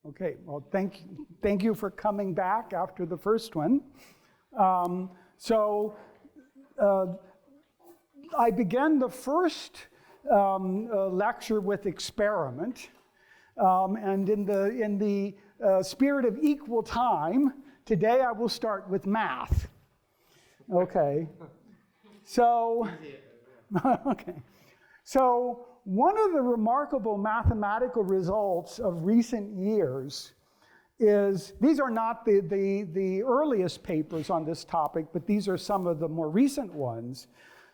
Okay, well, thank you for coming back after the first one. I began the first lecture with experiment, and in the spirit of equal time, today I will start with math. Okay, so one of the remarkable mathematical results of recent years is, these are not the earliest papers on this topic, but these are some of the more recent ones,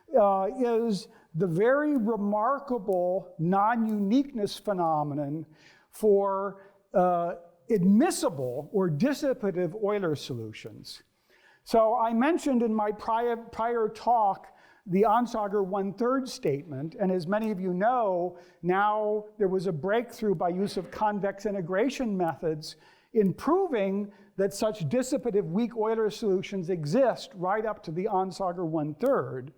is the very remarkable non-uniqueness phenomenon for admissible or dissipative Euler solutions. So I mentioned in my prior talk the Onsager 1/3 statement, and as many of you know, now there was a breakthrough by use of convex integration methods in proving that such dissipative weak Euler solutions exist right up to the Onsager 1/3.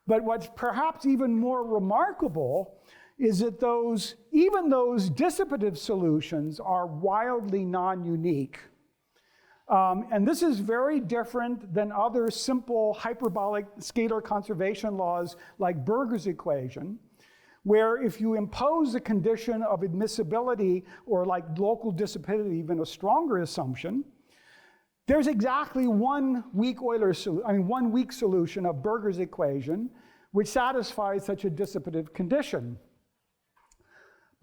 But what's perhaps even more remarkable is that even those dissipative solutions are wildly non-unique. And this is very different than other simple hyperbolic scalar conservation laws like Berger's equation, where if you impose a condition of admissibility or like local dissipativity, even a stronger assumption, there's exactly one weak solution of Berger's equation which satisfies such a dissipative condition.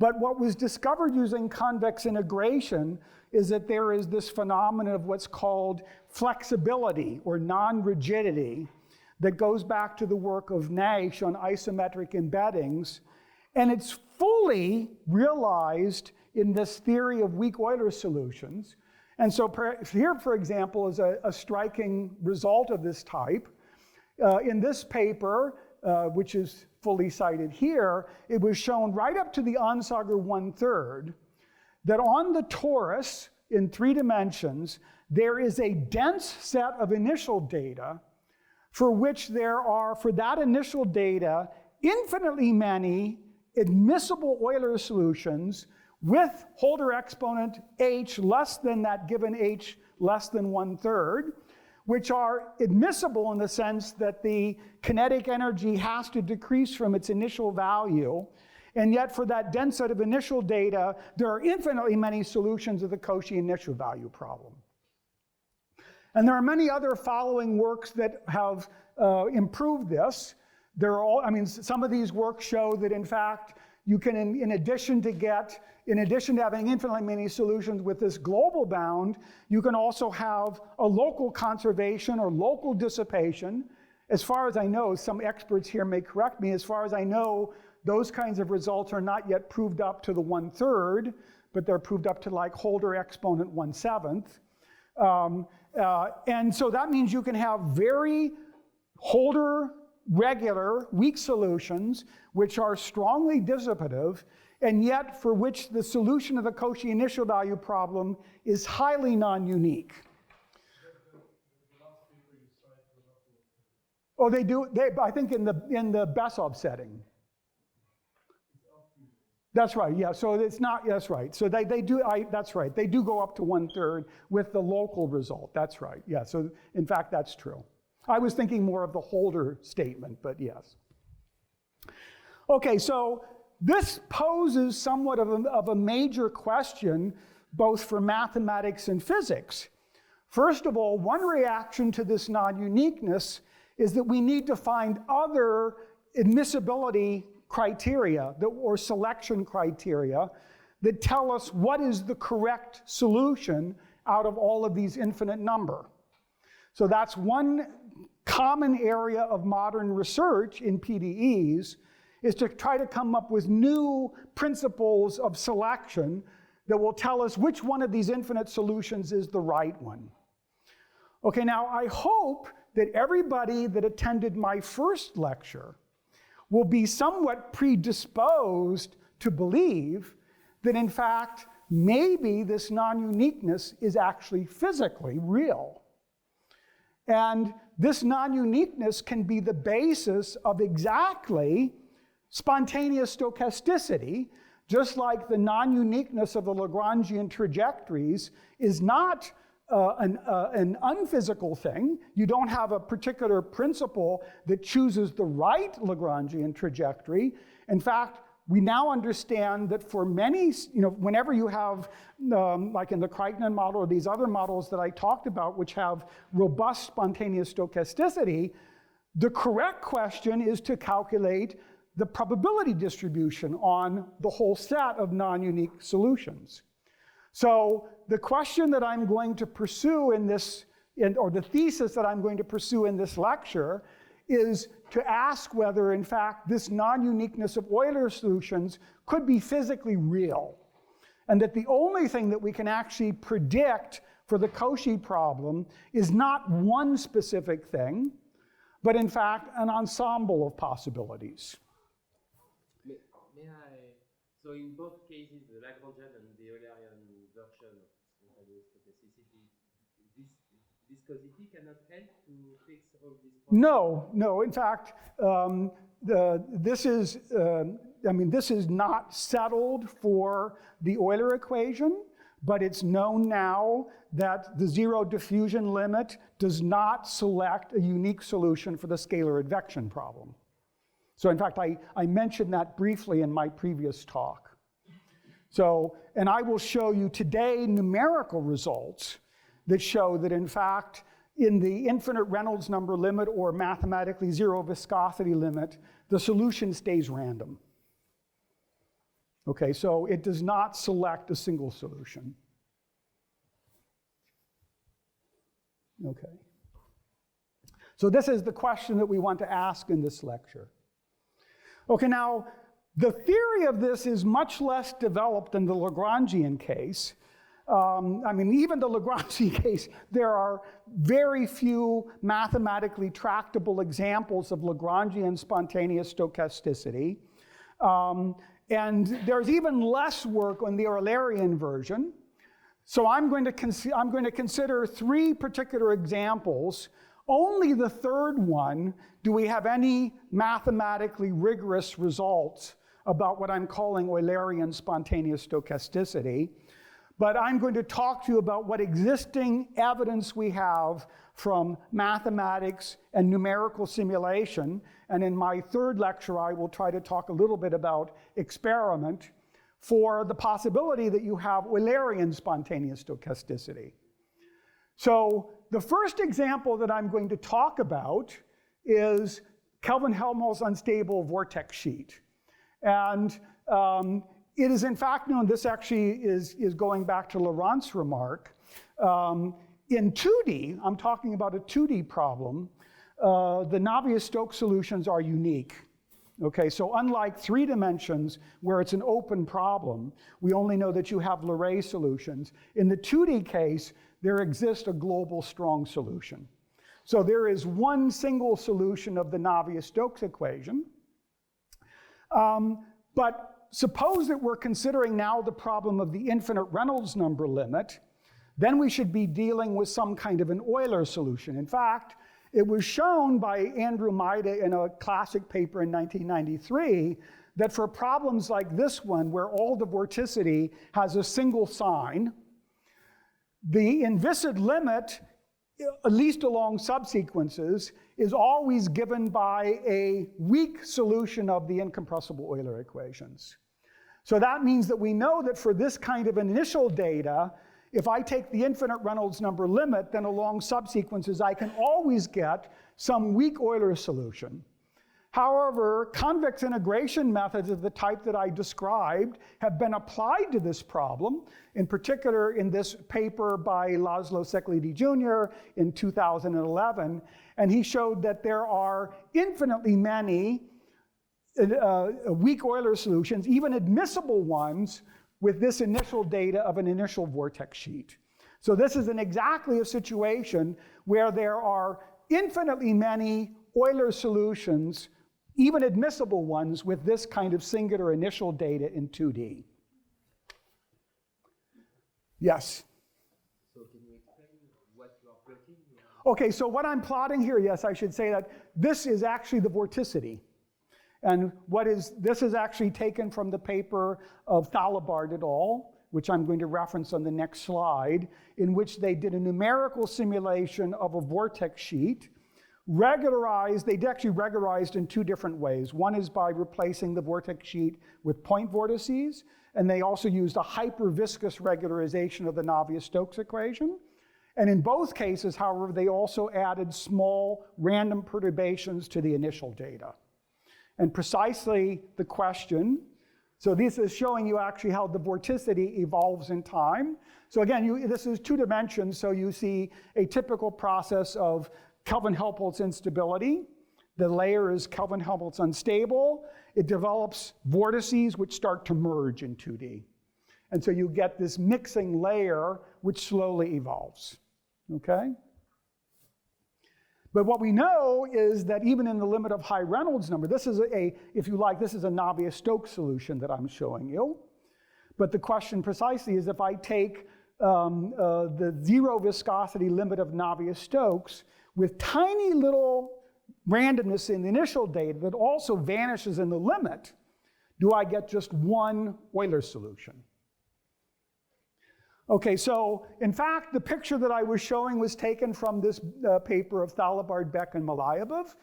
But what was discovered using convex integration is that there is this phenomenon of what's called flexibility or non-rigidity that goes back to the work of Nash on isometric embeddings, and it's fully realized in this theory of weak Euler solutions. And so here, for example, is a striking result of this type. In this paper, which is fully cited here, it was shown right up to the Onsager 1/3 that on the torus in 3 dimensions, there is a dense set of initial data for which there are, for that initial data, infinitely many admissible Euler solutions with Holder exponent h less than that given h less than 1/3, which are admissible in the sense that the kinetic energy has to decrease from its initial value. And yet for that dense set of initial data, there are infinitely many solutions of the Cauchy initial value problem. And there are many other following works that have improved this. Some of these works show that in fact, you can, in addition to having infinitely many solutions with this global bound, you can also have a local conservation or local dissipation. As far as I know, some experts here may correct me, as far as I know, those kinds of results are not yet proved up to the 1/3, but they're proved up to like Holder exponent 1/7. And so that means you can have very Holder regular weak solutions which are strongly dissipative, and yet for which the solution of the Cauchy initial value problem is highly non-unique. Oh, they do. I think in the Besov setting. That's right. Yeah. So it's not. That's right. So they do. That's right. They do go up to 1/3 with the local result. That's right. Yeah. So in fact, that's true. I was thinking more of the Holder statement, but yes. Okay. So this poses somewhat of a major question, both for mathematics and physics. First of all, one reaction to this non-uniqueness is that we need to find other admissibility criteria or selection criteria that tell us what is the correct solution out of all of these infinite number. So that's one common area of modern research in PDEs, is to try to come up with new principles of selection that will tell us which one of these infinite solutions is the right one. Okay, now I hope that everybody that attended my first lecture will be somewhat predisposed to believe that in fact, maybe this non-uniqueness is actually physically real. And this non-uniqueness can be the basis of exactly spontaneous stochasticity, just like the non-uniqueness of the Lagrangian trajectories is not an unphysical thing. You don't have a particular principle that chooses the right Lagrangian trajectory. In fact, we now understand that for many, whenever you have, like in the Crichton model or these other models that I talked about, which have robust spontaneous stochasticity, the correct question is to calculate the probability distribution on the whole set of non-unique solutions. So the question that I'm going to pursue in this, or the thesis that I'm going to pursue in this lecture, is to ask whether, in fact, this non-uniqueness of Euler solutions could be physically real, and that the only thing that we can actually predict for the Cauchy problem is not one specific thing, but in fact, an ensemble of possibilities. May I? So in both cases, the Lagrangian and the Eulerian version of spontaneous stochasticity, viscosity cannot help to fix all these problems? No. In fact, this is not settled for the Euler equation, but it's known now that the zero diffusion limit does not select a unique solution for the scalar advection problem. So in fact, I mentioned that briefly in my previous talk. So, and I will show you today numerical results that show that in fact, in the infinite Reynolds number limit or mathematically zero viscosity limit, the solution stays random. Okay, so it does not select a single solution. Okay. So this is the question that we want to ask in this lecture. Okay, now, the theory of this is much less developed than the Lagrangian case. Even the Lagrangian case, there are very few mathematically tractable examples of Lagrangian spontaneous stochasticity. And there's even less work on the Eulerian version. So I'm going to consider three particular examples. Only the third one do we have any mathematically rigorous results about what I'm calling Eulerian spontaneous stochasticity. But I'm going to talk to you about what existing evidence we have from mathematics and numerical simulation. And in my third lecture, I will try to talk a little bit about experiment for the possibility that you have Eulerian spontaneous stochasticity. So the first example that I'm going to talk about is Kelvin-Helmholtz unstable vortex sheet. And it is in fact known, this actually is going back to Laurent's remark. In 2D, I'm talking about a 2D problem, the Navier-Stokes solutions are unique. Okay, so unlike 3 dimensions where it's an open problem, we only know that you have Leray solutions. In the 2D case, there exists a global strong solution. So there is one single solution of the Navier-Stokes equation. But suppose that we're considering now the problem of the infinite Reynolds number limit, then we should be dealing with some kind of an Euler solution. In fact, it was shown by Andrew Maida in a classic paper in 1993 that for problems like this one, where all the vorticity has a single sign, the inviscid limit, at least along subsequences, is always given by a weak solution of the incompressible Euler equations. So that means that we know that for this kind of initial data, if I take the infinite Reynolds number limit, then along subsequences, I can always get some weak Euler solution. However, convex integration methods of the type that I described have been applied to this problem, in particular in this paper by Laszlo Székelyhidi Jr. in 2011, and he showed that there are infinitely many weak Euler solutions, even admissible ones, with this initial data of an initial vortex sheet. So this is exactly a situation where there are infinitely many Euler solutions, even admissible ones, with this kind of singular initial data in 2D. Yes? So can you explain what you are plotting? Okay, so what I'm plotting here, yes, I should say that this is actually the vorticity. And this is actually taken from the paper of Thalabard et al., which I'm going to reference on the next slide, in which they did a numerical simulation of a vortex sheet, they actually regularized in two different ways. One is by replacing the vortex sheet with point vortices, and they also used a hyperviscous regularization of the Navier-Stokes equation. And in both cases, however, they also added small random perturbations to the initial data. And precisely the question, so this is showing you actually how the vorticity evolves in time. So again, this is 2 dimensions, so you see a typical process of Kelvin-Helmholtz instability. The layer is Kelvin-Helmholtz unstable. It develops vortices which start to merge in 2D. And so you get this mixing layer which slowly evolves, okay? But what we know is that even in the limit of high Reynolds number, this is if you like, this is a Navier-Stokes solution that I'm showing you. But the question precisely is if I take the zero viscosity limit of Navier-Stokes with tiny little randomness in the initial data that also vanishes in the limit, do I get just one Euler solution? Okay, so in fact, the picture that I was showing was taken from this paper of Thalabard, Beck, and Malayabov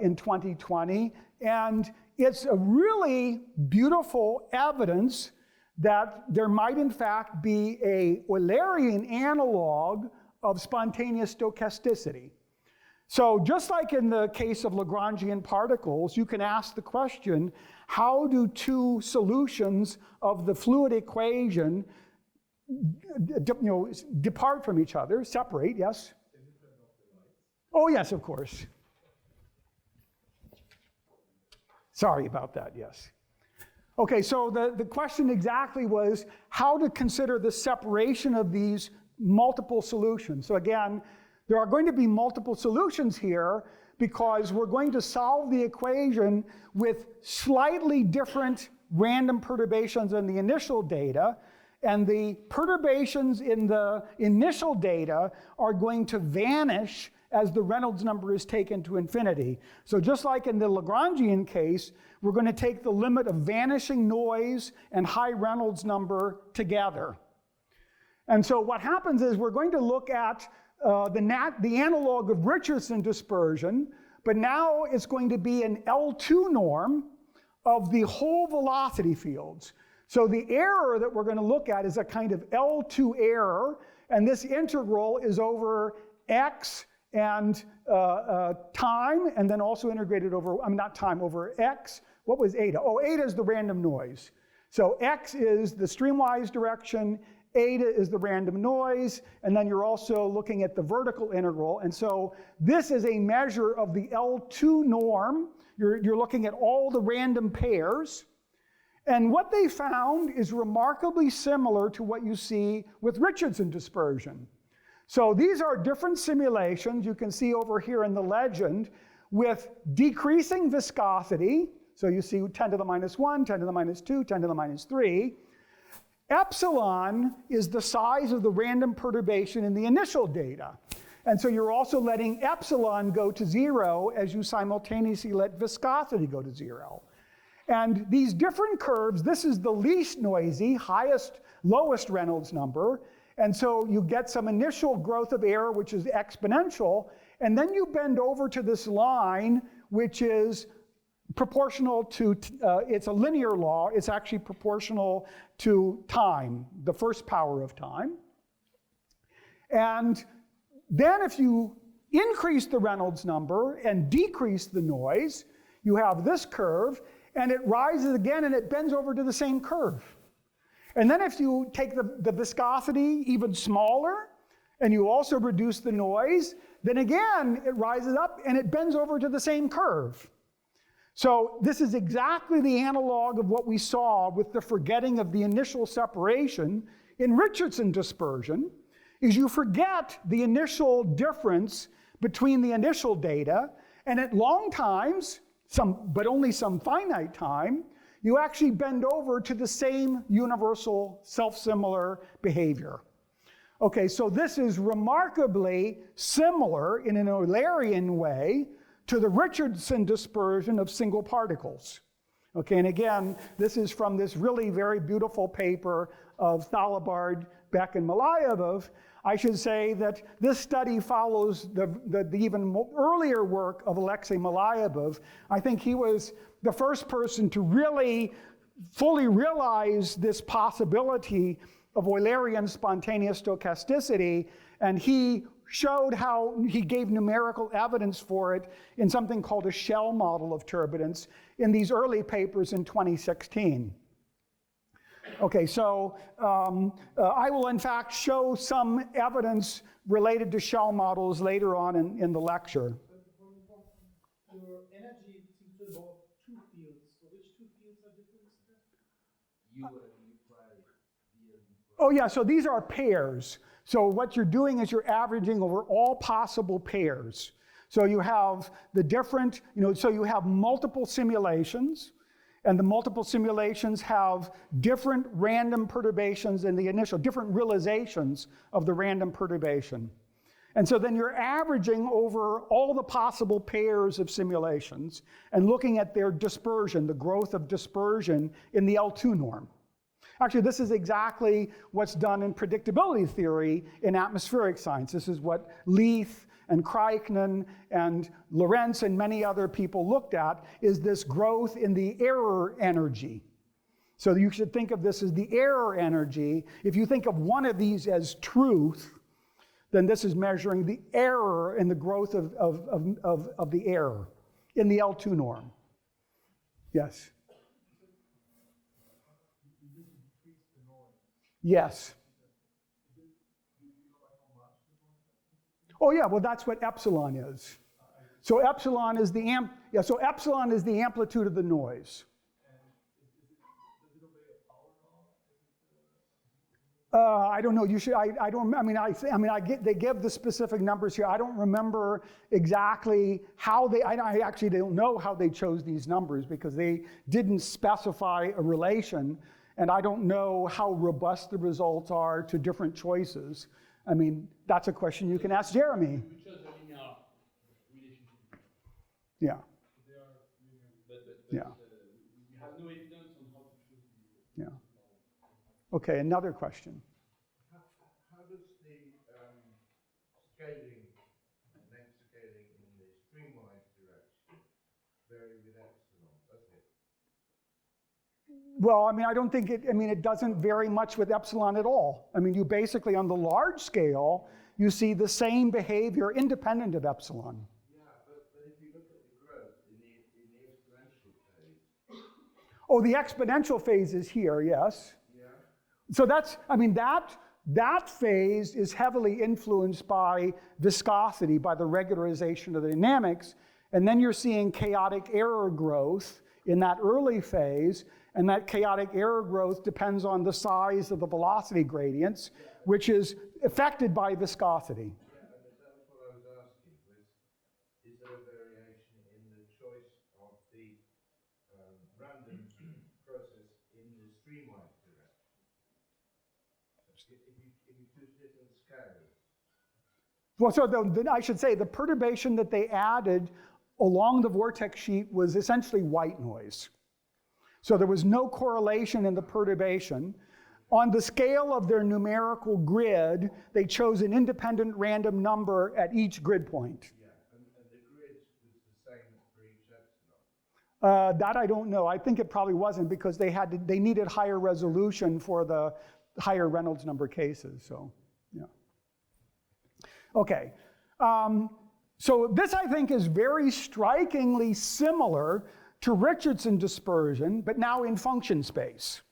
in 2020. And it's a really beautiful evidence that there might in fact be a Eulerian analog of spontaneous stochasticity. So just like in the case of Lagrangian particles, you can ask the question, how do 2 solutions of the fluid equation depart from each other, separate, yes? Oh, yes, of course. Sorry about that, yes. Okay, so the question exactly was how to consider the separation of these multiple solutions. So again, there are going to be multiple solutions here because we're going to solve the equation with slightly different random perturbations in the initial data, and the perturbations in the initial data are going to vanish as the Reynolds number is taken to infinity. So just like in the Lagrangian case, we're going to take the limit of vanishing noise and high Reynolds number together. And so what happens is we're going to look at the analog of Richardson dispersion, but now it's going to be an L2 norm of the whole velocity fields. So the error that we're going to look at is a kind of L2 error, and this integral is over x and time, and then also integrated over, not time, over x. What was eta? Oh, eta is the random noise. So x is the streamwise direction, eta is the random noise, and then you're also looking at the vertical integral. And so this is a measure of the L2 norm. You're looking at all the random pairs. And what they found is remarkably similar to what you see with Richardson dispersion. So these are different simulations you can see over here in the legend with decreasing viscosity. So you see 10 to the minus 1, 10 to the minus 2, 10 to the minus 3. Epsilon is the size of the random perturbation in the initial data. And so you're also letting epsilon go to 0 as you simultaneously let viscosity go to 0. And these different curves, this is the least noisy, lowest Reynolds number. And so you get some initial growth of error, which is exponential. And then you bend over to this line, which is proportional to, it's a linear law. It's actually proportional to time, the first power of time. And then if you increase the Reynolds number and decrease the noise, you have this curve. And it rises again, and it bends over to the same curve. And then if you take the viscosity even smaller, and you also reduce the noise, then again, it rises up, and it bends over to the same curve. So this is exactly the analog of what we saw with the forgetting of the initial separation in Richardson dispersion, is you forget the initial difference between the initial data, and at long times, but only some finite time, you actually bend over to the same universal self-similar behavior. Okay, so this is remarkably similar in an Eulerian way to the Richardson dispersion of single particles. Okay, and again, this is from this really very beautiful paper of Thalabard, Beck, and Malayevov. I should say that this study follows the even earlier work of Alexei Malayevov. I think he was the first person to really fully realize this possibility of Eulerian spontaneous stochasticity, and he showed how he gave numerical evidence for it in something called a shell model of turbulence in these early papers in 2016. Okay, so I will in fact show some evidence related to shell models later on in the lecture. Your energy seems to involve two fields. So which two fields are different? U and U prime, V and V prime. Oh yeah, so these are pairs. So what you're doing is you're averaging over all possible pairs. So you have the different, so you have multiple simulations, and the multiple simulations have different random perturbations in the initial, different realizations of the random perturbation. And so then you're averaging over all the possible pairs of simulations and looking at their dispersion, the growth of dispersion in the L2 norm. Actually, this is exactly what's done in predictability theory in atmospheric science. This is what Leith and Kryknen and Lorenz and many other people looked at, is this growth in the error energy. So you should think of this as the error energy. If you think of one of these as truth, then this is measuring the error and the growth of the error in the L2 norm. Yes? Yes. Oh yeah, well that's what epsilon is. So epsilon is the epsilon is the amplitude of the noise. I don't know. You should. I don't. I mean, they give the specific numbers here. I don't remember exactly how they. I actually don't know how they chose these numbers because they didn't specify a relation, and I don't know how robust the results are to different choices. I mean, that's a question you can ask Jeremy. We chose a linear relationship. Yeah. They are linear, but Yeah. we have no evidence on how to choose the. Yeah. Okay, another question. How does the scaling and length scaling in the streamwise direction vary with epsilon, does it? Well, I mean, I don't think it doesn't vary much with epsilon at all. I mean, you basically, on the large scale, you see the same behavior independent of epsilon. Yeah, but if you look at the growth in the exponential phase. Oh, the exponential phase is here, yes. Yeah. So that's, I mean, that phase is heavily influenced by viscosity, by the regularization of the dynamics, and then you're seeing chaotic error growth in that early phase, and that chaotic error growth depends on the size of the velocity gradients, which is affected by viscosity. Yeah, and that was what I was asking, is there a variation in the choice of the random process in the streamwise direction? If you choose different scales. Well, so I should say the perturbation that they added along the vortex sheet was essentially white noise. So there was no correlation in the perturbation. On the scale of their numerical grid, they chose an independent random number at each grid point. Yeah, and the grid was the same for each epsilon. That I don't know. I think it probably wasn't because they needed higher resolution for the higher Reynolds number cases. So, yeah. Okay. So this, I think, is very strikingly similar to Richardson dispersion, but now in function space.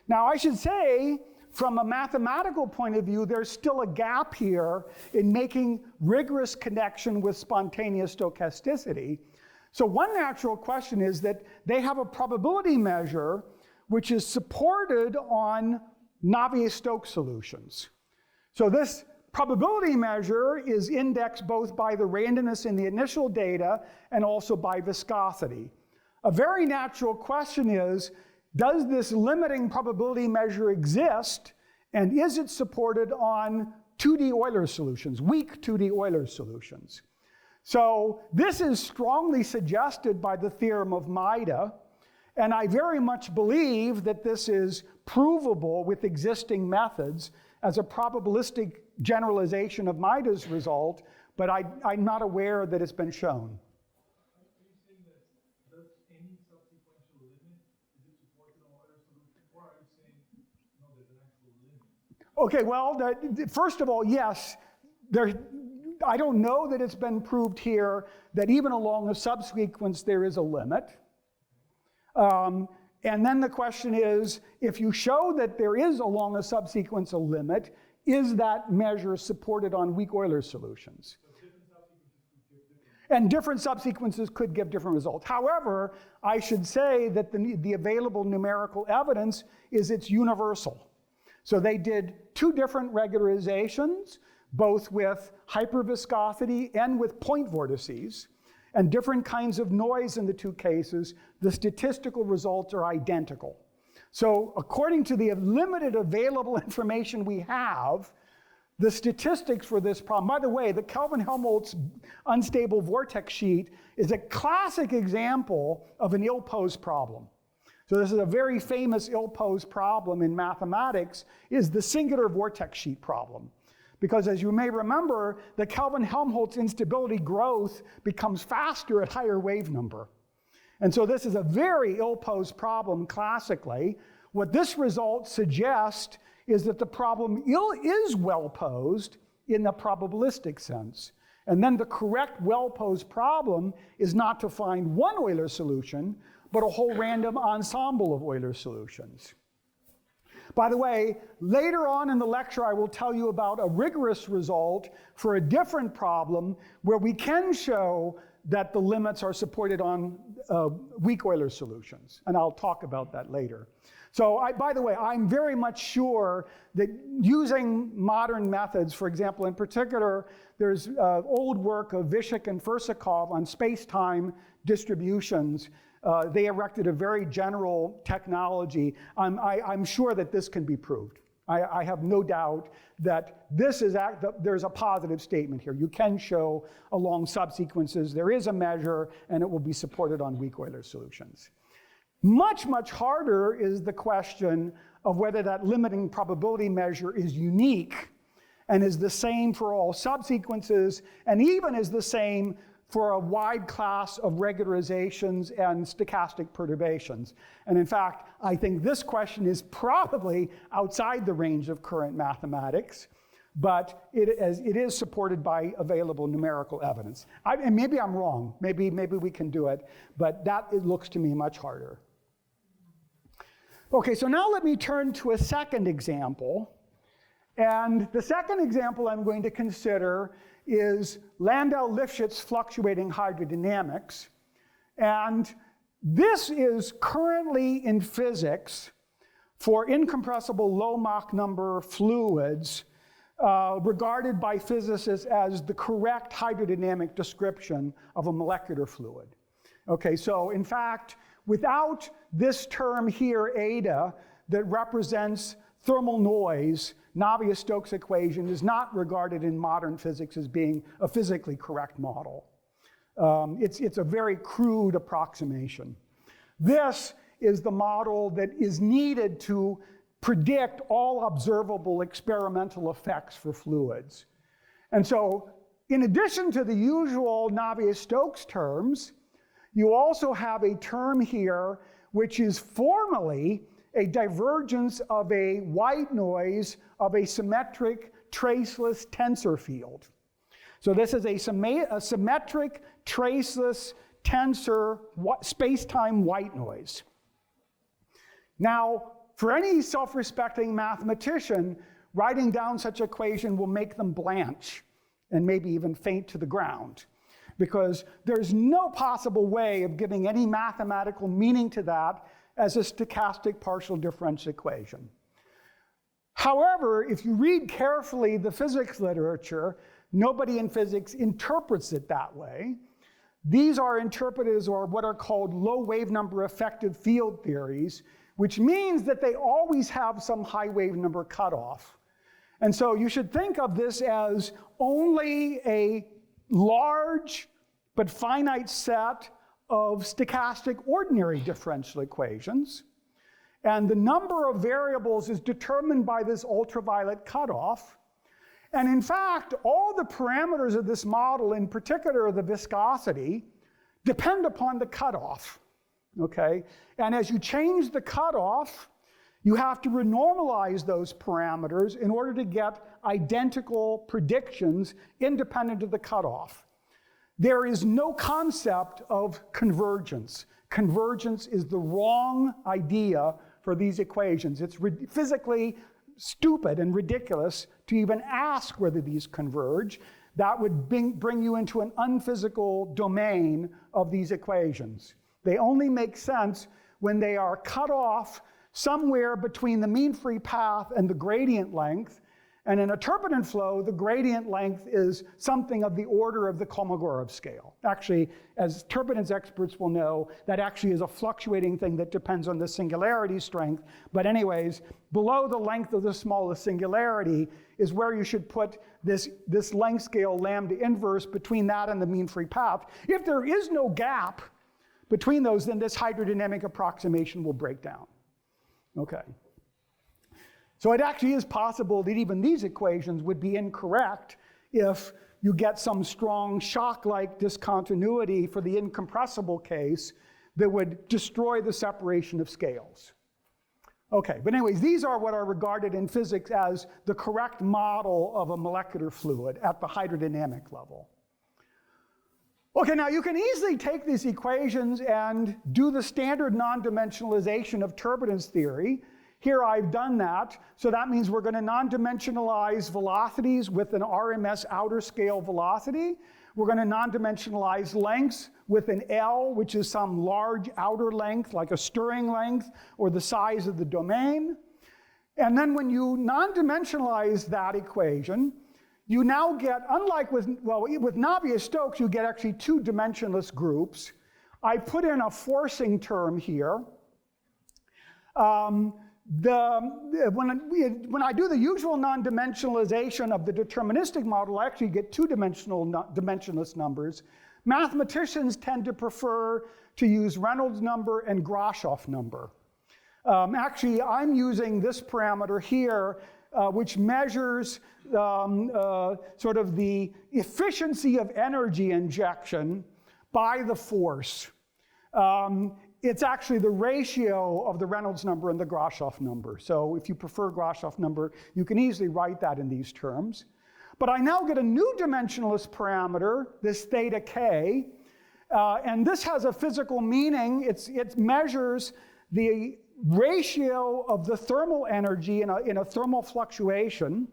Now, I should say, from a mathematical point of view, there's still a gap here in making rigorous connection with spontaneous stochasticity. So one natural question is that they have a probability measure which is supported on Navier-Stokes solutions. So this probability measure is indexed both by the randomness in the initial data and also by viscosity. A very natural question is, does this limiting probability measure exist, and is it supported on 2D Euler solutions, weak 2D Euler solutions? So this is strongly suggested by the theorem of Maida, and I very much believe that this is provable with existing methods as a probabilistic generalization of Maida's result, but I'm not aware that it's been shown. Are you saying that does any subsequential limit, is it supported on Euler solution, or are you saying no, there's an actual limit? Okay, well, first of all, yes, I don't know that it's been proved here that even along a subsequence there is a limit. And then the question is, if you show that there is along a subsequence a limit, is that measure supported on weak Euler solutions? And different subsequences could give different results. However, I should say that the available numerical evidence is it's universal. So they did two different regularizations, both with hyperviscosity and with point vortices, and different kinds of noise in the two cases. The statistical results are identical. So according to the limited available information we have, the statistics for this problem, by the way, the Kelvin-Helmholtz unstable vortex sheet is a classic example of an ill-posed problem. So this is a very famous ill-posed problem in mathematics, is the singular vortex sheet problem. Because as you may remember, the Kelvin-Helmholtz instability growth becomes faster at higher wave number. And so this is a very ill-posed problem classically. What this result suggests is that the problem is well-posed in the probabilistic sense. And then the correct well-posed problem is not to find one Euler solution, but a whole random ensemble of Euler solutions. By the way, later on in the lecture, I will tell you about a rigorous result for a different problem where we can show that the limits are supported on weak Euler solutions. And I'll talk about that later. So by the way, I'm very much sure that using modern methods, for example, in particular, there's old work of Vishik and Fersakov on space-time distributions. They erected a very general technology. I'm sure that this can be proved. I have no doubt that there's a positive statement here. You can show along subsequences there is a measure and it will be supported on weak Euler solutions. Much, much harder is the question of whether that limiting probability measure is unique and is the same for all subsequences and even is the same for a wide class of regularizations and stochastic perturbations. And in fact, I think this question is probably outside the range of current mathematics, but it is supported by available numerical evidence. And maybe I'm wrong, maybe we can do it, but it looks to me much harder. Okay, so now let me turn to a second example. And the second example I'm going to consider is Landau-Lifshitz fluctuating hydrodynamics. And this is currently in physics for incompressible low Mach number fluids regarded by physicists as the correct hydrodynamic description of a molecular fluid. Okay, so in fact, without this term here, eta, that represents thermal noise, Navier-Stokes equation is not regarded in modern physics as being a physically correct model. It's a very crude approximation. This is the model that is needed to predict all observable experimental effects for fluids. And so, in addition to the usual Navier-Stokes terms, you also have a term here which is formally a divergence of a white noise of a symmetric traceless tensor field. So this is a symmetric traceless tensor space-time white noise. Now, for any self-respecting mathematician, writing down such equation will make them blanch and maybe even faint to the ground, because there's no possible way of giving any mathematical meaning to that as a stochastic partial differential equation. However, if you read carefully the physics literature, nobody in physics interprets it that way. These are interpreted as what are called low wave number effective field theories, which means that they always have some high wave number cutoff. And so you should think of this as only a large but finite set of stochastic ordinary differential equations. And the number of variables is determined by this ultraviolet cutoff. And in fact, all the parameters of this model, in particular the viscosity, depend upon the cutoff, okay? And as you change the cutoff, you have to renormalize those parameters in order to get identical predictions independent of the cutoff. There is no concept of convergence. Convergence is the wrong idea for these equations. It's physically stupid and ridiculous to even ask whether these converge. That would bring you into an unphysical domain of these equations. They only make sense when they are cut off somewhere between the mean free path and the gradient length. And in a turbulent flow, the gradient length is something of the order of the Kolmogorov scale. Actually, as turbulence experts will know, that actually is a fluctuating thing that depends on the singularity strength. But anyways, below the length of the smallest singularity is where you should put this length scale lambda inverse between that and the mean free path. If there is no gap between those, then this hydrodynamic approximation will break down. Okay. So it actually is possible that even these equations would be incorrect if you get some strong shock-like discontinuity for the incompressible case that would destroy the separation of scales. Okay, but anyways, these are what are regarded in physics as the correct model of a molecular fluid at the hydrodynamic level. Okay, now you can easily take these equations and do the standard non-dimensionalization of turbulence theory. Here I've done that, so that means we're going to non-dimensionalize velocities with an RMS outer scale velocity. We're going to non-dimensionalize lengths with an L, which is some large outer length, like a stirring length, or the size of the domain. And then when you non-dimensionalize that equation, you now get, unlike with Navier-Stokes, you get actually two dimensionless groups. I put in a forcing term here. When I do the usual non-dimensionalization of the deterministic model, I actually get dimensionless numbers. Mathematicians tend to prefer to use Reynolds number and Grashof number. Actually, I'm using this parameter here, which measures sort of the efficiency of energy injection by the force. It's actually the ratio of the Reynolds number and the Grashof number. So if you prefer Grashof number, you can easily write that in these terms. But I now get a new dimensionless parameter, this theta k, and this has a physical meaning. It measures the ratio of the thermal energy in a thermal fluctuation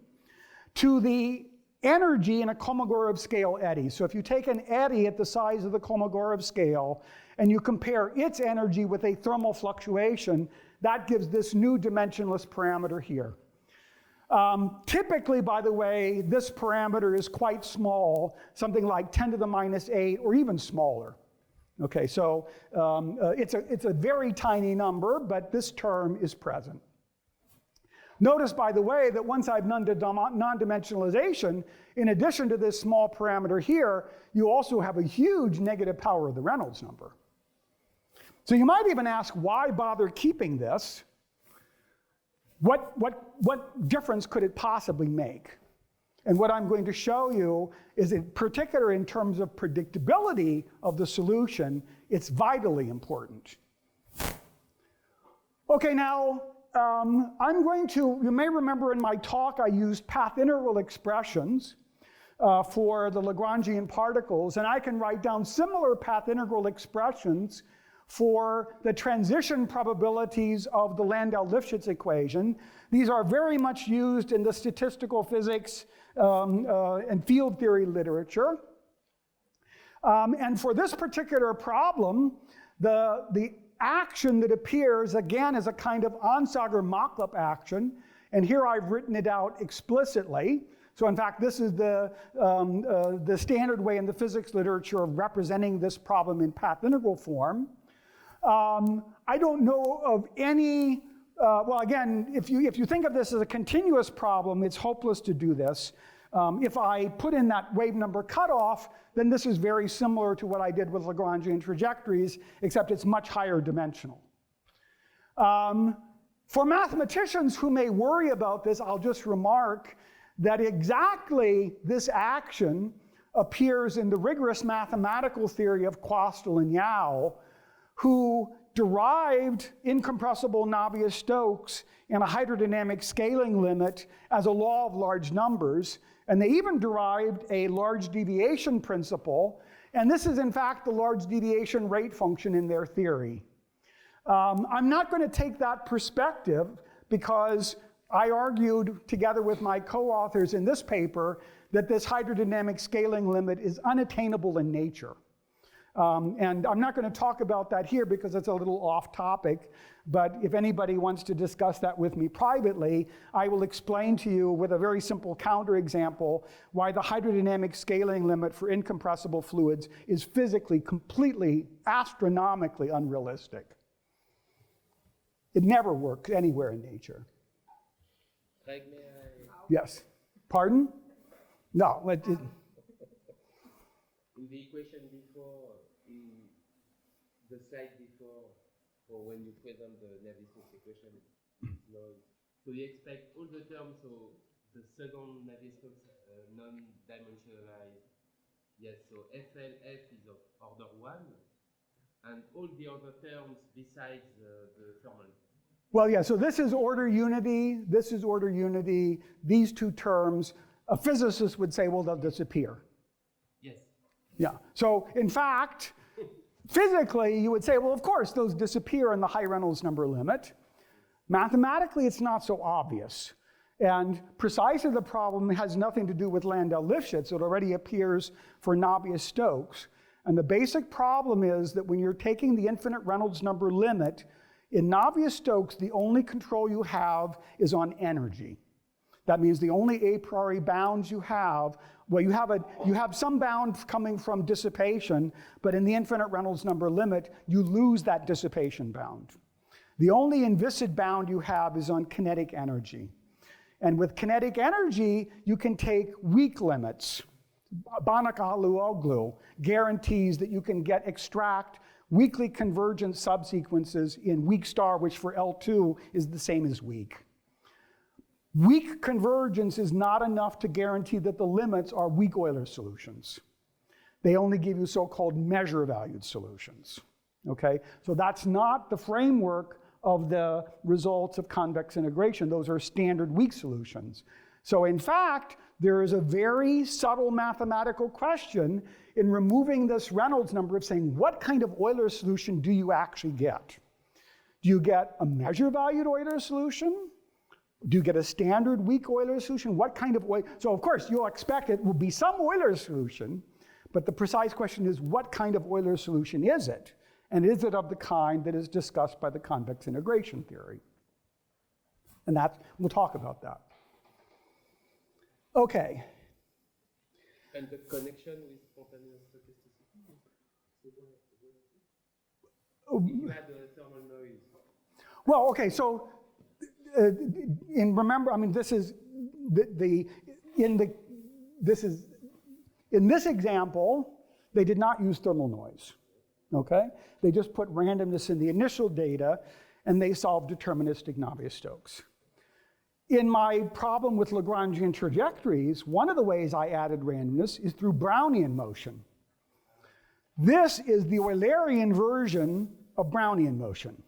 to the energy in a Kolmogorov scale eddy. So if you take an eddy at the size of the Kolmogorov scale and you compare its energy with a thermal fluctuation, that gives this new dimensionless parameter here. Typically, by the way, this parameter is quite small, something like 10 to the minus 8 or even smaller. Okay, so it's a very tiny number, but this term is present. Notice, by the way, that once I've non-dimensionalization, in addition to this small parameter here, you also have a huge negative power of the Reynolds number. So you might even ask, why bother keeping this? What difference could it possibly make? And what I'm going to show you is, in particular in terms of predictability of the solution, it's vitally important. Okay, now, you may remember in my talk I used path integral expressions for the Lagrangian particles, and I can write down similar path integral expressions for the transition probabilities of the Landau-Lifshitz equation. These are very much used in the statistical physics and field theory literature. And for this particular problem, the action that appears, again, is a kind of Onsager-Machlup action. And here I've written it out explicitly. So in fact, this is the standard way in the physics literature of representing this problem in path integral form. I don't know of any, well, again, if you think of this as a continuous problem, it's hopeless to do this. If I put in that wave number cutoff, then this is very similar to what I did with Lagrangian trajectories, except it's much higher dimensional. For mathematicians who may worry about this, I'll just remark that exactly this action appears in the rigorous mathematical theory of Quastel and Yau, who derived incompressible Navier-Stokes and a hydrodynamic scaling limit as a law of large numbers. And they even derived a large deviation principle. And this is, in fact, the large deviation rate function in their theory. I'm not going to take that perspective because I argued together with my co-authors in this paper that this hydrodynamic scaling limit is unattainable in nature. And I'm not going to talk about that here because it's a little off topic, but if anybody wants to discuss that with me privately, I will explain to you with a very simple counterexample why the hydrodynamic scaling limit for incompressible fluids is physically, completely, astronomically unrealistic. It never works anywhere in nature. Greg, may I? Yes. Pardon? No. In the equation before, in the slide before, or when you present the Navier-Stokes equation, so you expect all the terms, so the second Navier-Stokes non-dimensionalized, yes, so FLF is of order 1, and all the other terms besides the thermal. Well, yeah, so this is order unity, this is order unity, these two terms, a physicist would say, well, they'll disappear. Yes. Yeah, so in fact, physically, you would say, well, of course, those disappear in the high Reynolds number limit. Mathematically, it's not so obvious. And precisely the problem has nothing to do with Landau-Lifshitz. It already appears for Navier-Stokes. And the basic problem is that when you're taking the infinite Reynolds number limit, in Navier-Stokes, the only control you have is on energy. That means the only a priori bounds you have, well, you have some bound coming from dissipation, but in the infinite Reynolds number limit, you lose that dissipation bound. The only inviscid bound you have is on kinetic energy. And with kinetic energy, you can take weak limits. Banach-Alu-Oglu guarantees that you can extract weakly convergent subsequences in weak star, which for L2 is the same as weak. Weak convergence is not enough to guarantee that the limits are weak Euler solutions. They only give you so-called measure-valued solutions, okay? So that's not the framework of the results of convex integration. Those are standard weak solutions. So in fact, there is a very subtle mathematical question in removing this Reynolds number of saying, what kind of Euler solution do you actually get? Do you get a measure-valued Euler solution? Do you get a standard weak Euler solution? What kind of Euler? So of course, you'll expect it will be some Euler solution, but the precise question is, what kind of Euler solution is it? And is it of the kind that is discussed by the convex integration theory? And we'll talk about that. Okay. And the connection with spontaneous stochasticity? You had a thermal noise. Well, okay, so remember, I mean, this is in this example, they did not use thermal noise. Okay, they just put randomness in the initial data, and they solved deterministic Navier-Stokes. In my problem with Lagrangian trajectories, one of the ways I added randomness is through Brownian motion. This is the Eulerian version of Brownian motion,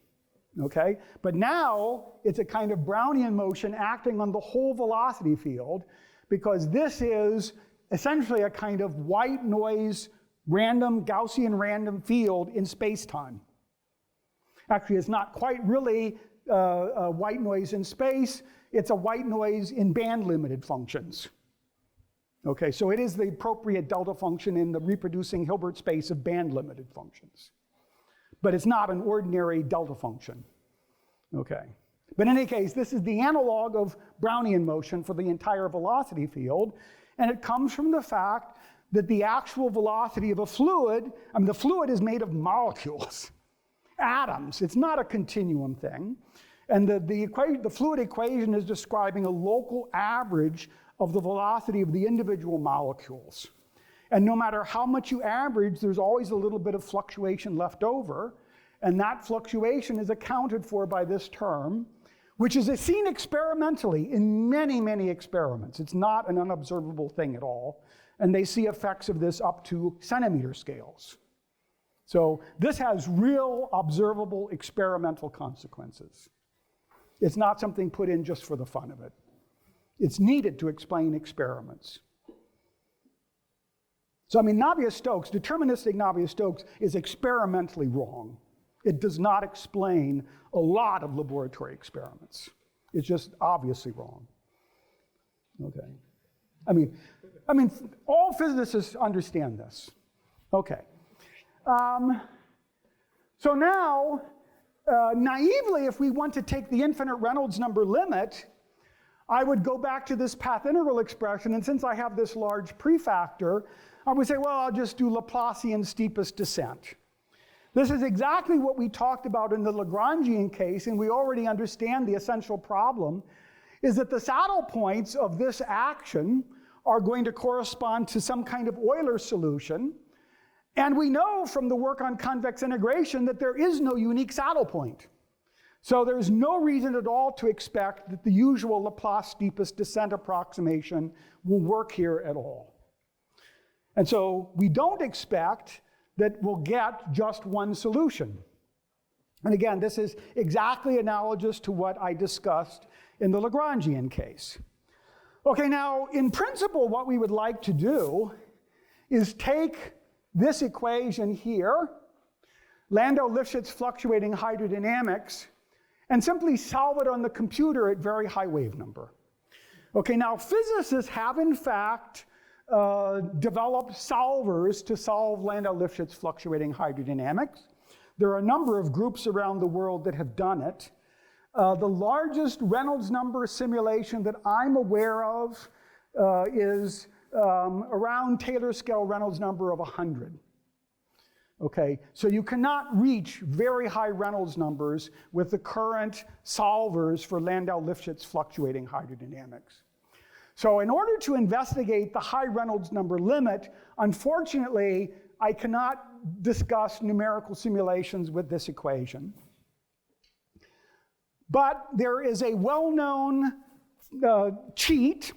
okay? But now it's a kind of Brownian motion acting on the whole velocity field, because this is essentially a kind of white noise, random, Gaussian random field in space-time. Actually, it's not quite really a white noise in space. It's a white noise in band-limited functions. Okay, so it is the appropriate delta function in the reproducing Hilbert space of band-limited functions. But it's not an ordinary delta function. Okay, but in any case, this is the analog of Brownian motion for the entire velocity field, and it comes from the fact that the actual velocity of a fluid, I mean, the fluid is made of molecules, atoms. It's not a continuum thing. And the fluid equation is describing a local average of the velocity of the individual molecules. And no matter how much you average, there's always a little bit of fluctuation left over, and that fluctuation is accounted for by this term, which is seen experimentally in many, many experiments. It's not an unobservable thing at all, and they see effects of this up to centimeter scales. So this has real observable experimental consequences. It's not something put in just for the fun of it. It's needed to explain experiments. So I mean, Navier-Stokes, deterministic Navier-Stokes is experimentally wrong. It does not explain a lot of laboratory experiments. It's just obviously wrong. Okay. I mean, all physicists understand this. Okay. So now, naively, if we want to take the infinite Reynolds number limit, I would go back to this path integral expression, and since I have this large prefactor, I would say, well, I'll just do Laplacian steepest descent. This is exactly what we talked about in the Lagrangian case, and we already understand the essential problem, is that the saddle points of this action are going to correspond to some kind of Euler solution. And we know from the work on convex integration that there is no unique saddle point. So there's no reason at all to expect that the usual Laplace steepest descent approximation will work here at all. And so we don't expect that we'll get just one solution. And again, this is exactly analogous to what I discussed in the Lagrangian case. Okay, now in principle, what we would like to do is take this equation here, Landau-Lifshitz fluctuating hydrodynamics, and simply solve it on the computer at very high wave number. Okay, now physicists have in fact developed solvers to solve Landau-Lifshitz fluctuating hydrodynamics. There are a number of groups around the world that have done it. The largest Reynolds number simulation that I'm aware of is around Taylor scale Reynolds number of 100. Okay, so you cannot reach very high Reynolds numbers with the current solvers for Landau-Lifshitz fluctuating hydrodynamics. So in order to investigate the high Reynolds number limit, unfortunately, I cannot discuss numerical simulations with this equation. But there is a well-known cheat.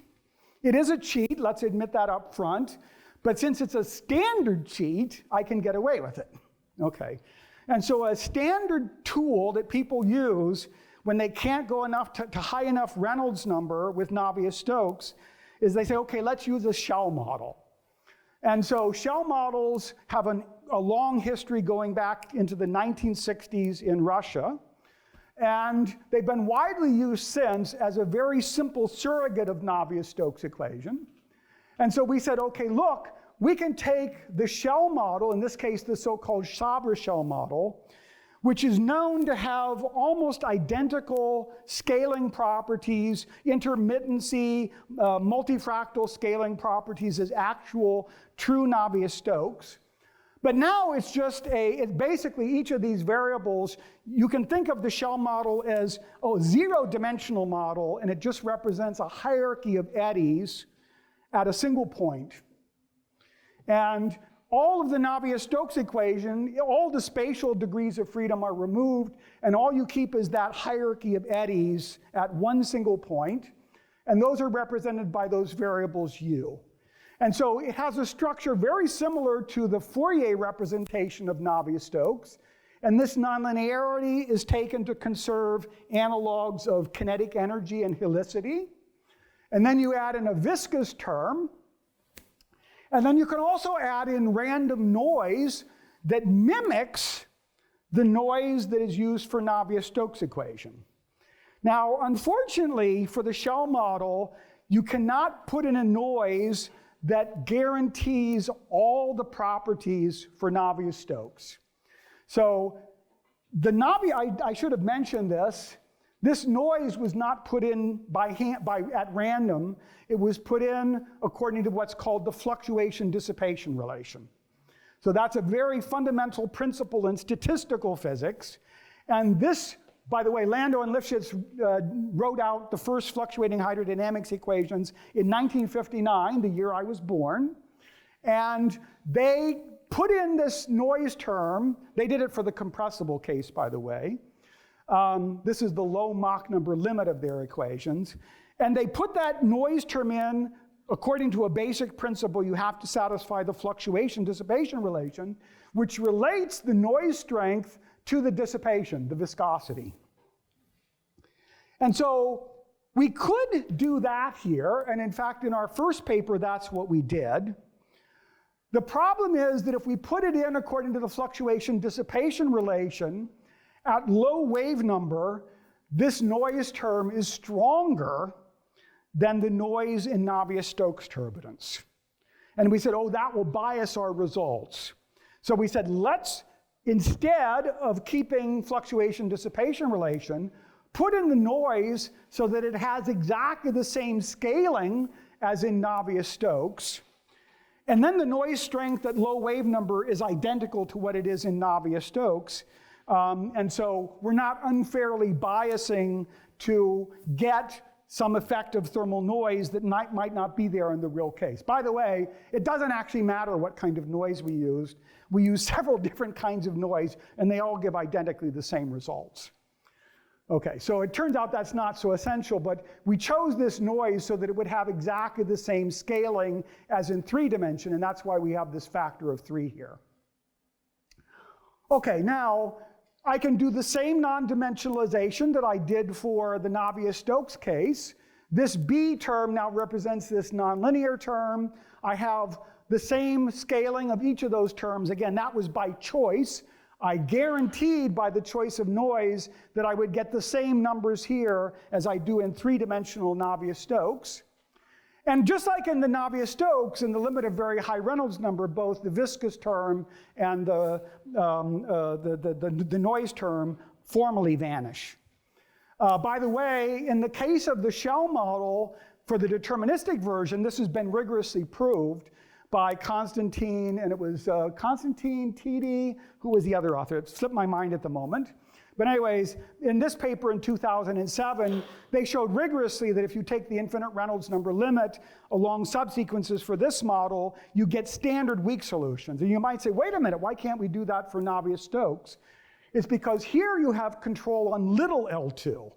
It is a cheat, let's admit that up front. But since it's a standard cheat, I can get away with it. Okay. And so a standard tool that people use when they can't go enough to high enough Reynolds number with Navier-Stokes is they say, okay, let's use a shell model. And so shell models have a long history going back into the 1960s in Russia. And they've been widely used since as a very simple surrogate of Navier-Stokes equation. And so we said, okay, look, we can take the shell model, in this case, the so-called Sabre shell model, which is known to have almost identical scaling properties, intermittency, multifractal scaling properties as actual true Navier-Stokes. But now it's just it's basically each of these variables, you can think of the shell model as a zero-dimensional model, and it just represents a hierarchy of eddies at a single point. And all of the Navier-Stokes equation, all the spatial degrees of freedom are removed, and all you keep is that hierarchy of eddies at one single point, and those are represented by those variables u. And so it has a structure very similar to the Fourier representation of Navier-Stokes, and this nonlinearity is taken to conserve analogs of kinetic energy and helicity. And then you add in a viscous term. And then you can also add in random noise that mimics the noise that is used for Navier-Stokes equation. Now, unfortunately, for the shell model, you cannot put in a noise that guarantees all the properties for Navier-Stokes. So I should have mentioned this. This noise was not put in at random. It was put in according to what's called the fluctuation-dissipation relation. So that's a very fundamental principle in statistical physics. And this By the way, Landau and Lifshitz wrote out the first fluctuating hydrodynamics equations in 1959, the year I was born. And they put in this noise term. They did it for the compressible case, by the way. This is the low Mach number limit of their equations. And they put that noise term in according to a basic principle. You have to satisfy the fluctuation-dissipation relation, which relates the noise strength to the dissipation, the viscosity. And so we could do that here, and in fact, in our first paper, that's what we did. The problem is that if we put it in according to the fluctuation-dissipation relation at low wave number, this noise term is stronger than the noise in Navier-Stokes turbulence. And we said, oh, that will bias our results. So we said, let's, instead of keeping fluctuation-dissipation relation, put in the noise so that it has exactly the same scaling as in Navier-Stokes. And then the noise strength at low wave number is identical to what it is in Navier-Stokes. And so we're not unfairly biasing to get some effect of thermal noise that might not be there in the real case. By the way, it doesn't actually matter what kind of noise we used. We used several different kinds of noise, and they all give identically the same results. Okay, so it turns out that's not so essential, but we chose this noise so that it would have exactly the same scaling as in 3 dimension, and that's why we have this factor of 3 here. Okay, now I can do the same non-dimensionalization that I did for the Navier-Stokes case. This B term now represents this nonlinear term. I have the same scaling of each of those terms. Again, that was by choice. I guaranteed by the choice of noise that I would get the same numbers here as I do in 3-dimensional Navier-Stokes. And just like in the Navier-Stokes, in the limit of very high Reynolds number, both the viscous term and the noise term formally vanish. By the way, in the case of the shell model, for the deterministic version, this has been rigorously proved by Constantine, and it was Constantine Titi, who was the other author. It slipped my mind at the moment. But anyways, in this paper in 2007, they showed rigorously that if you take the infinite Reynolds number limit along subsequences for this model, you get standard weak solutions. And you might say, wait a minute, why can't we do that for Navier-Stokes? It's because here you have control on little L2.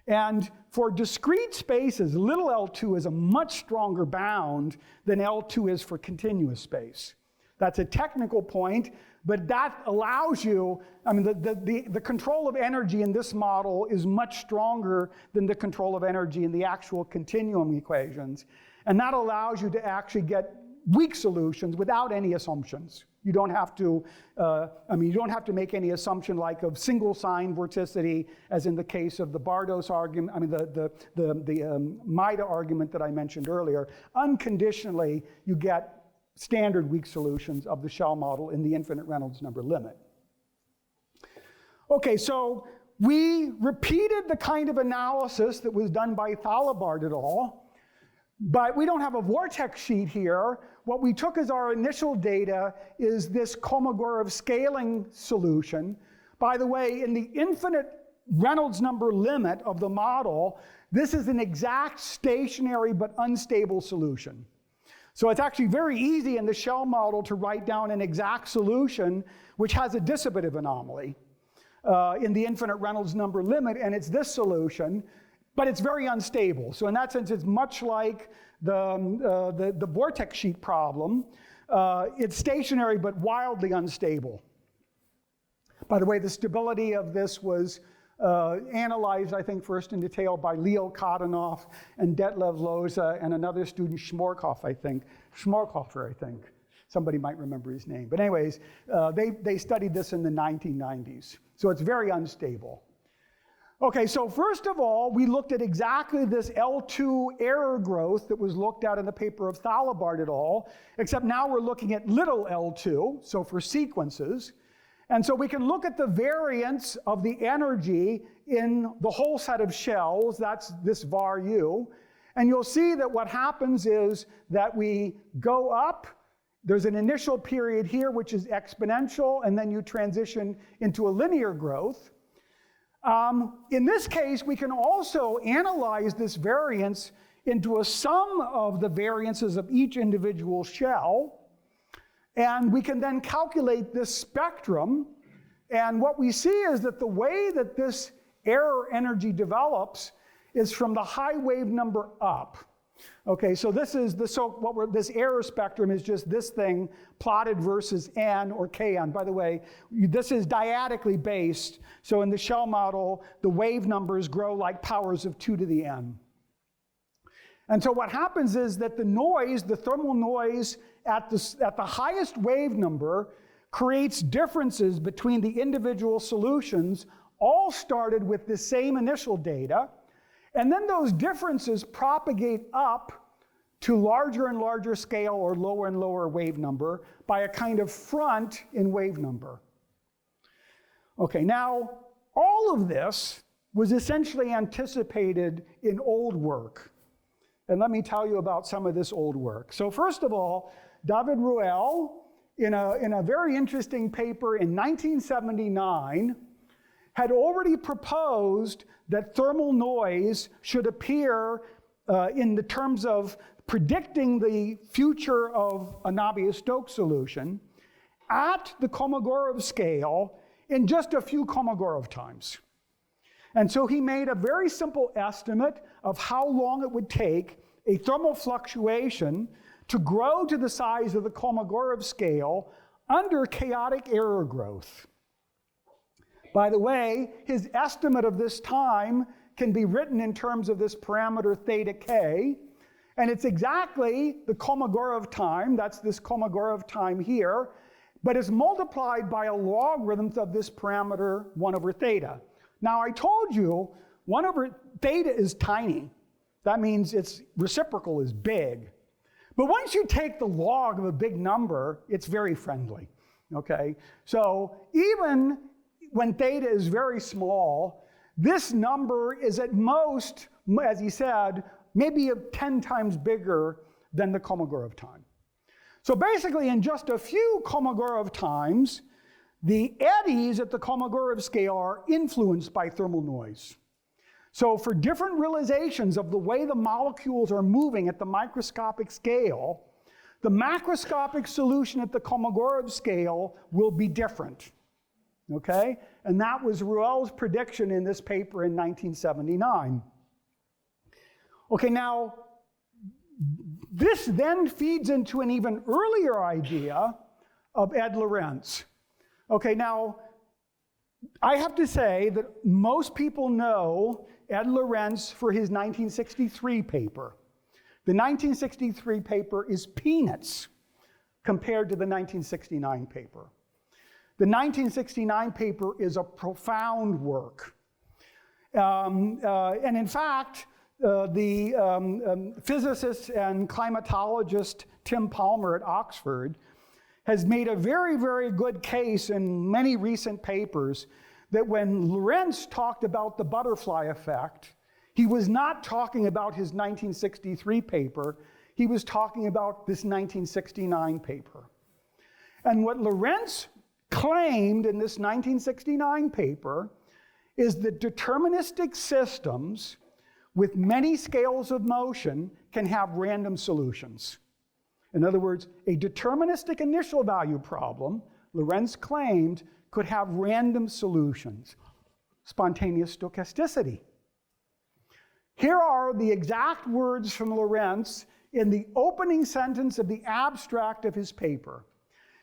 And for discrete spaces, little L2 is a much stronger bound than L2 is for continuous space. That's a technical point, but that allows you, I mean, the control of energy in this model is much stronger than the control of energy in the actual continuum equations. And that allows you to actually get weak solutions without any assumptions. You don't have to, you don't have to make any assumption like of single sign vorticity, as in the case of the Bardos argument, the Maida argument that I mentioned earlier. Unconditionally, you get standard weak solutions of the shell model in the infinite Reynolds number limit. Okay, so we repeated the kind of analysis that was done by Thalabart et al., but we don't have a vortex sheet here. What we took as our initial data is this Kolmogorov scaling solution. By the way, in the infinite Reynolds number limit of the model, this is an exact stationary but unstable solution. So it's actually very easy in the shell model to write down an exact solution which has a dissipative anomaly in the infinite Reynolds number limit, and it's this solution, but it's very unstable. So in that sense, it's much like the vortex sheet problem. It's stationary but wildly unstable. By the way, the stability of this was analyzed, I think, first in detail by Leo Kadanoff and Detlev Loza and another student, Schmorkhofer, I think. Somebody might remember his name. But anyways, they studied this in the 1990s. So it's very unstable. Okay, so first of all, we looked at exactly this L2 error growth that was looked at in the paper of Thalabart et al., except now we're looking at little L2, so for sequences. And so we can look at the variance of the energy in the whole set of shells, that's this var u, and you'll see that what happens is that we go up, there's an initial period here which is exponential, and then you transition into a linear growth. In this case, we can also analyze this variance into a sum of the variances of each individual shell, and we can then calculate this spectrum. And what we see is that the way that this error energy develops is from the high wave number up. Okay, so this is this error spectrum is just this thing plotted versus n or kn. By the way, this is dyadically based. So in the shell model, the wave numbers grow like powers of 2 to the n. And so what happens is that the noise, the thermal noise at the highest wave number creates differences between the individual solutions, all started with the same initial data. And then those differences propagate up to larger and larger scale or lower and lower wave number by a kind of front in wave number. Okay, now all of this was essentially anticipated in old work. And let me tell you about some of this old work. So first of all, David Ruel, in a very interesting paper in 1979, had already proposed that thermal noise should appear in the terms of predicting the future of a Navier-Stokes solution at the Kolmogorov scale in just a few Kolmogorov times. And so he made a very simple estimate of how long it would take a thermal fluctuation to grow to the size of the Kolmogorov scale under chaotic error growth. By the way, his estimate of this time can be written in terms of this parameter theta k, and it's exactly the Kolmogorov time, that's this Kolmogorov time here, but it's multiplied by a logarithm of this parameter 1 over theta. Now I told you 1 over theta is tiny. That means its reciprocal is big. But once you take the log of a big number, it's very friendly, okay? So even when theta is very small, this number is at most, as he said, maybe 10 times bigger than the Kolmogorov time. So basically, in just a few Kolmogorov times, the eddies at the Kolmogorov scale are influenced by thermal noise. So for different realizations of the way the molecules are moving at the microscopic scale, the macroscopic solution at the Kolmogorov scale will be different. Okay? And that was Ruel's prediction in this paper in 1979. Okay, now, this then feeds into an even earlier idea of Ed Lorenz. Okay, now, I have to say that most people know Ed Lorenz for his 1963 paper. The 1963 paper is peanuts compared to the 1969 paper. The 1969 paper is a profound work. And in fact, the physicist and climatologist Tim Palmer at Oxford has made a very, very good case in many recent papers that when Lorenz talked about the butterfly effect, he was not talking about his 1963 paper, he was talking about this 1969 paper. And what Lorenz claimed in this 1969 paper is that deterministic systems with many scales of motion can have random solutions. In other words, a deterministic initial value problem, Lorenz claimed, could have random solutions, spontaneous stochasticity. Here are the exact words from Lorenz in the opening sentence of the abstract of his paper.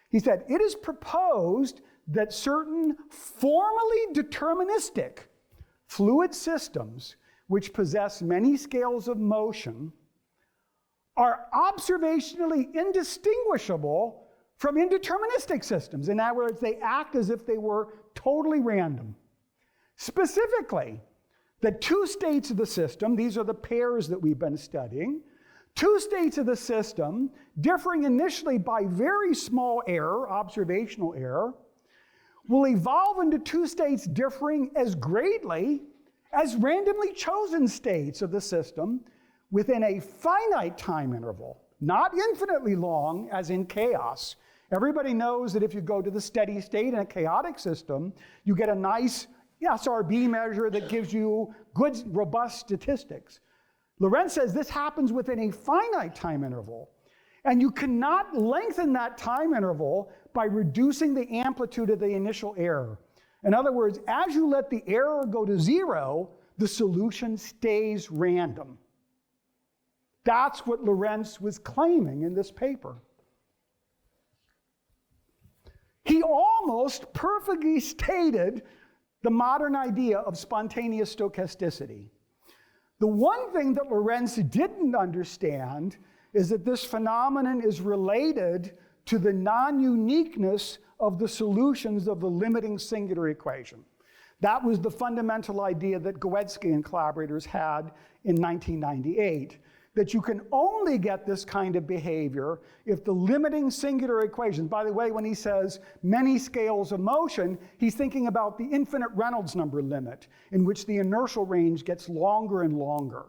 He said, "It is proposed that certain formally deterministic fluid systems which possess many scales of motion are observationally indistinguishable from indeterministic systems." In other words, they act as if they were totally random. Specifically, the two states of the system, these are the pairs that we've been studying, two states of the system differing initially by very small error, observational error, will evolve into two states differing as greatly as randomly chosen states of the system within a finite time interval, not infinitely long as in chaos. Everybody knows that if you go to the steady state in a chaotic system, you get a nice SRB measure that gives you good, robust statistics. Lorenz says this happens within a finite time interval. And you cannot lengthen that time interval by reducing the amplitude of the initial error. In other words, as you let the error go to 0, the solution stays random. That's what Lorenz was claiming in this paper. He almost perfectly stated the modern idea of spontaneous stochasticity. The one thing that Lorenz didn't understand is that this phenomenon is related to the non-uniqueness of the solutions of the limiting singular equation. That was the fundamental idea that Gawędzki and collaborators had in 1998, that you can only get this kind of behavior if the limiting singular equation, by the way, when he says many scales of motion, he's thinking about the infinite Reynolds number limit, in which the inertial range gets longer and longer.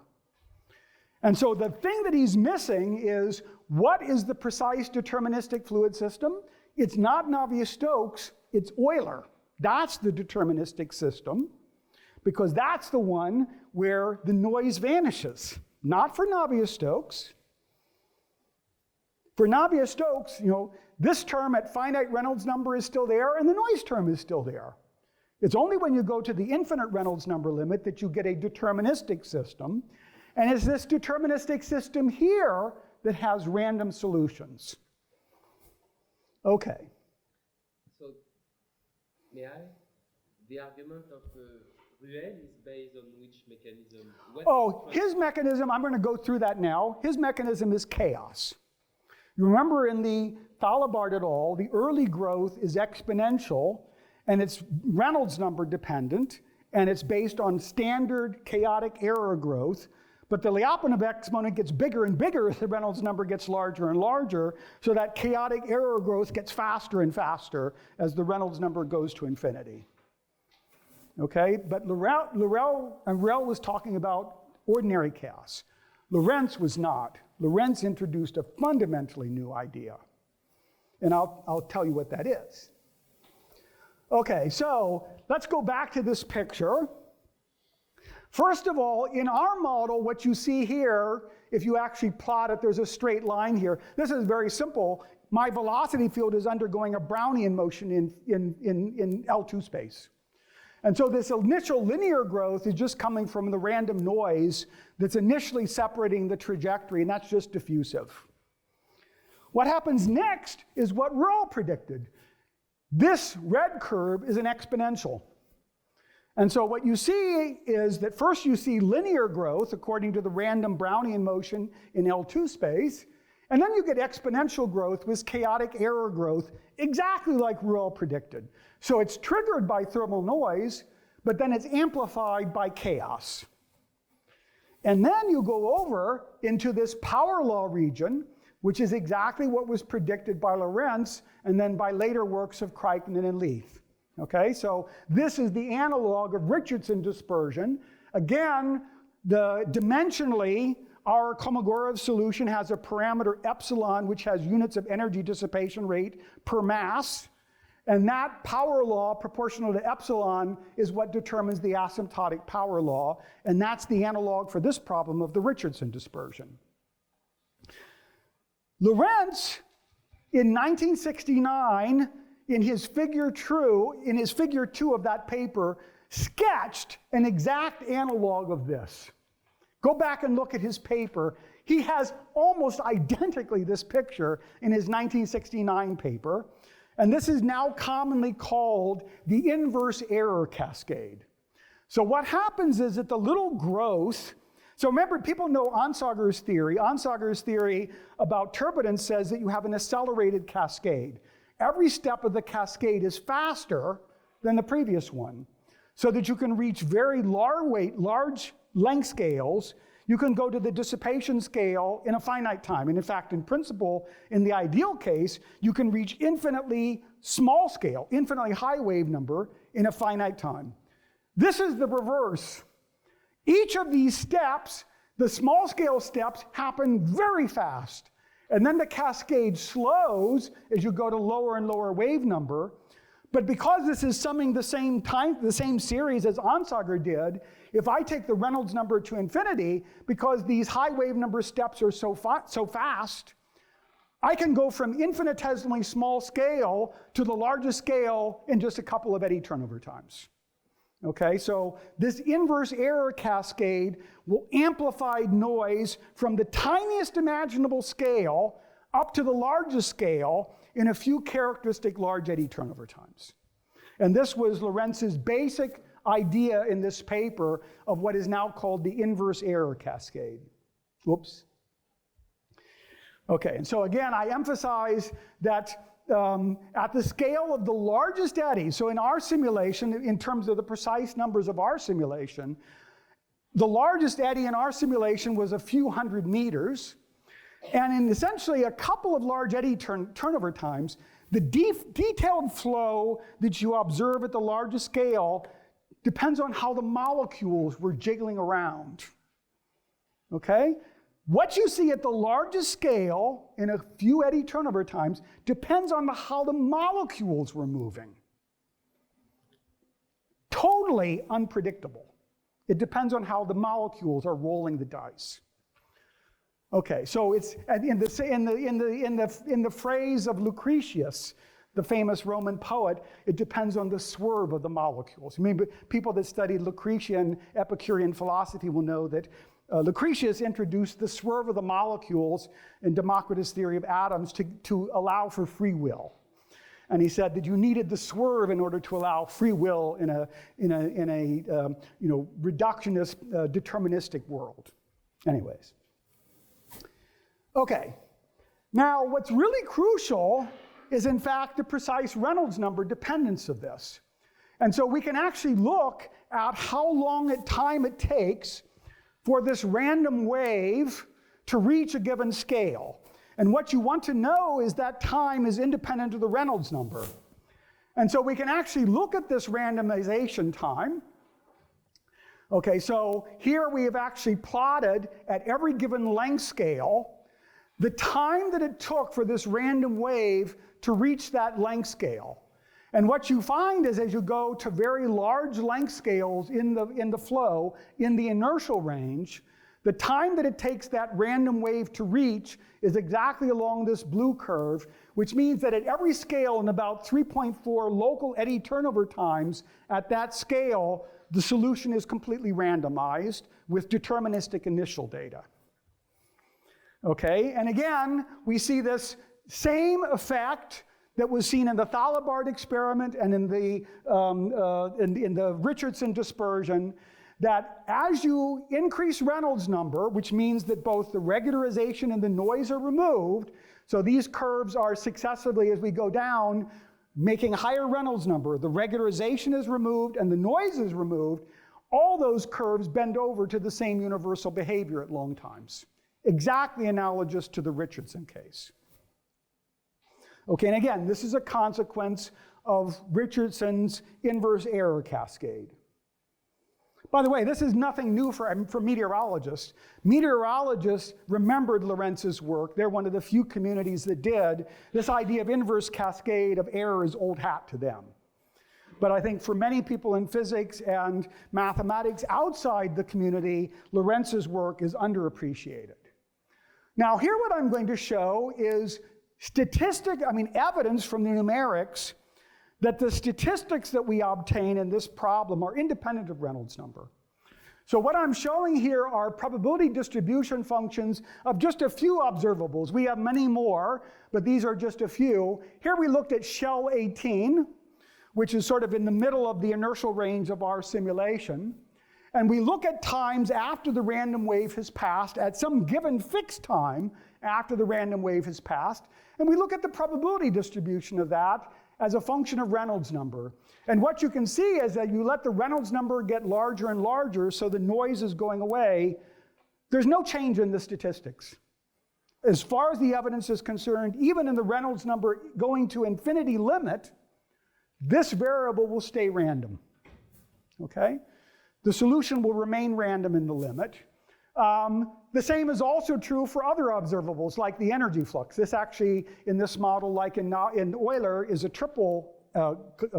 And so the thing that he's missing is, what is the precise deterministic fluid system? It's not Navier-Stokes, it's Euler. That's the deterministic system, because that's the one where the noise vanishes. Not for Navier-Stokes. For Navier-Stokes, this term at finite Reynolds number is still there, and the noise term is still there. It's only when you go to the infinite Reynolds number limit that you get a deterministic system. And it's this deterministic system here that has random solutions. Okay. So, may I? The argument of Ruel is based on which mechanism? His mechanism, I'm going to go through that now. His mechanism is chaos. You remember in the Thalabart et al., the early growth is exponential, and it's Reynolds number dependent, and it's based on standard chaotic error growth. But the Lyapunov exponent gets bigger and bigger as the Reynolds number gets larger and larger, so that chaotic error growth gets faster and faster as the Reynolds number goes to infinity. Okay, but Ruel was talking about ordinary chaos. Lorenz was not. Lorenz introduced a fundamentally new idea. And I'll tell you what that is. Okay, so let's go back to this picture. First of all, in our model, what you see here, if you actually plot it, there's a straight line here. This is very simple. My velocity field is undergoing a Brownian motion in L2 space. And so this initial linear growth is just coming from the random noise that's initially separating the trajectory, and that's just diffusive. What happens next is what Ruel predicted. This red curve is an exponential. And so what you see is that first you see linear growth according to the random Brownian motion in L2 space, and then you get exponential growth with chaotic error growth, exactly like Ruel predicted. So it's triggered by thermal noise, but then it's amplified by chaos. And then you go over into this power law region, which is exactly what was predicted by Lorenz and then by later works of Krykinen and Leith. Okay, so this is the analog of Richardson dispersion. Again, dimensionally, our Kolmogorov solution has a parameter epsilon, which has units of energy dissipation rate per mass. And that power law, proportional to epsilon, is what determines the asymptotic power law. And that's the analog for this problem of the Richardson dispersion. Lorenz, in 1969, in his figure 2 of that paper, sketched an exact analog of this. Go back and look at his paper. He has almost identically this picture in his 1969 paper. And this is now commonly called the inverse error cascade. So what happens is that the little growth, so remember, people know Onsager's theory. Onsager's theory about turbulence says that you have an accelerated cascade. Every step of the cascade is faster than the previous one, so that you can reach very large length scales. You can go to the dissipation scale in a finite time. And in fact, in principle, in the ideal case, you can reach infinitely small scale, infinitely high wave number in a finite time. This is the reverse. Each of these steps, the small scale steps, happen very fast. And then the cascade slows as you go to lower and lower wave number. But because this is summing the same series as Onsager did, if I take the Reynolds number to infinity, because these high wave number steps are so fast, I can go from infinitesimally small scale to the largest scale in just a couple of eddy turnover times. Okay, so this inverse error cascade will amplify noise from the tiniest imaginable scale up to the largest scale in a few characteristic large eddy turnover times. And this was Lorenz's basic idea in this paper of what is now called the inverse error cascade. Whoops. Okay, and so again, I emphasize that at the scale of the largest eddy, so in our simulation, in terms of the precise numbers of our simulation, the largest eddy in our simulation was a few hundred meters. And in essentially a couple of large eddy turnover times, the detailed flow that you observe at the largest scale depends on how the molecules were jiggling around. Okay? What you see at the largest scale in a few eddy turnover times depends on how the molecules were moving. Totally unpredictable. It depends on how the molecules are rolling the dice. Okay, so it's in the phrase of Lucretius, the famous Roman poet, it depends on the swerve of the molecules. I mean, people that studied Lucretian Epicurean philosophy will know that Lucretius introduced the swerve of the molecules in Democritus' theory of atoms to allow for free will. And he said that you needed the swerve in order to allow free will in a reductionist, deterministic world. Anyways. Okay, now what's really crucial is in fact the precise Reynolds number dependence of this. And so we can actually look at how long time it takes for this random wave to reach a given scale. And what you want to know is that time is independent of the Reynolds number. And so we can actually look at this randomization time. Okay, so here we have actually plotted at every given length scale the time that it took for this random wave to reach that length scale. And what you find is as you go to very large length scales in the flow, in the inertial range, the time that it takes that random wave to reach is exactly along this blue curve, which means that at every scale in about 3.4 local eddy turnover times at that scale, the solution is completely randomized with deterministic initial data. Okay, and again, we see this same effect that was seen in the Thalabard experiment and in the Richardson dispersion, that as you increase Reynolds number, which means that both the regularization and the noise are removed, so these curves are successively, as we go down, making higher Reynolds number. The regularization is removed and the noise is removed. All those curves bend over to the same universal behavior at long times. Exactly analogous to the Richardson case. Okay, and again, this is a consequence of Richardson's inverse error cascade. By the way, this is nothing new for meteorologists. Meteorologists remembered Lorenz's work. They're one of the few communities that did. This idea of inverse cascade of error is old hat to them. But I think for many people in physics and mathematics outside the community, Lorenz's work is underappreciated. Now, here what I'm going to show is evidence from the numerics that the statistics that we obtain in this problem are independent of Reynolds number. So what I'm showing here are probability distribution functions of just a few observables. We have many more, but these are just a few. Here we looked at shell 18, which is sort of in the middle of the inertial range of our simulation. And we look at times after the random wave has passed, at some given fixed time after the random wave has passed, and we look at the probability distribution of that as a function of Reynolds number. And what you can see is that you let the Reynolds number get larger and larger, so the noise is going away. There's no change in the statistics. As far as the evidence is concerned, even in the Reynolds number going to infinity limit, this variable will stay random, okay? The solution will remain random in the limit. The same is also true for other observables, like the energy flux. This actually, in this model, like in Euler, is a triple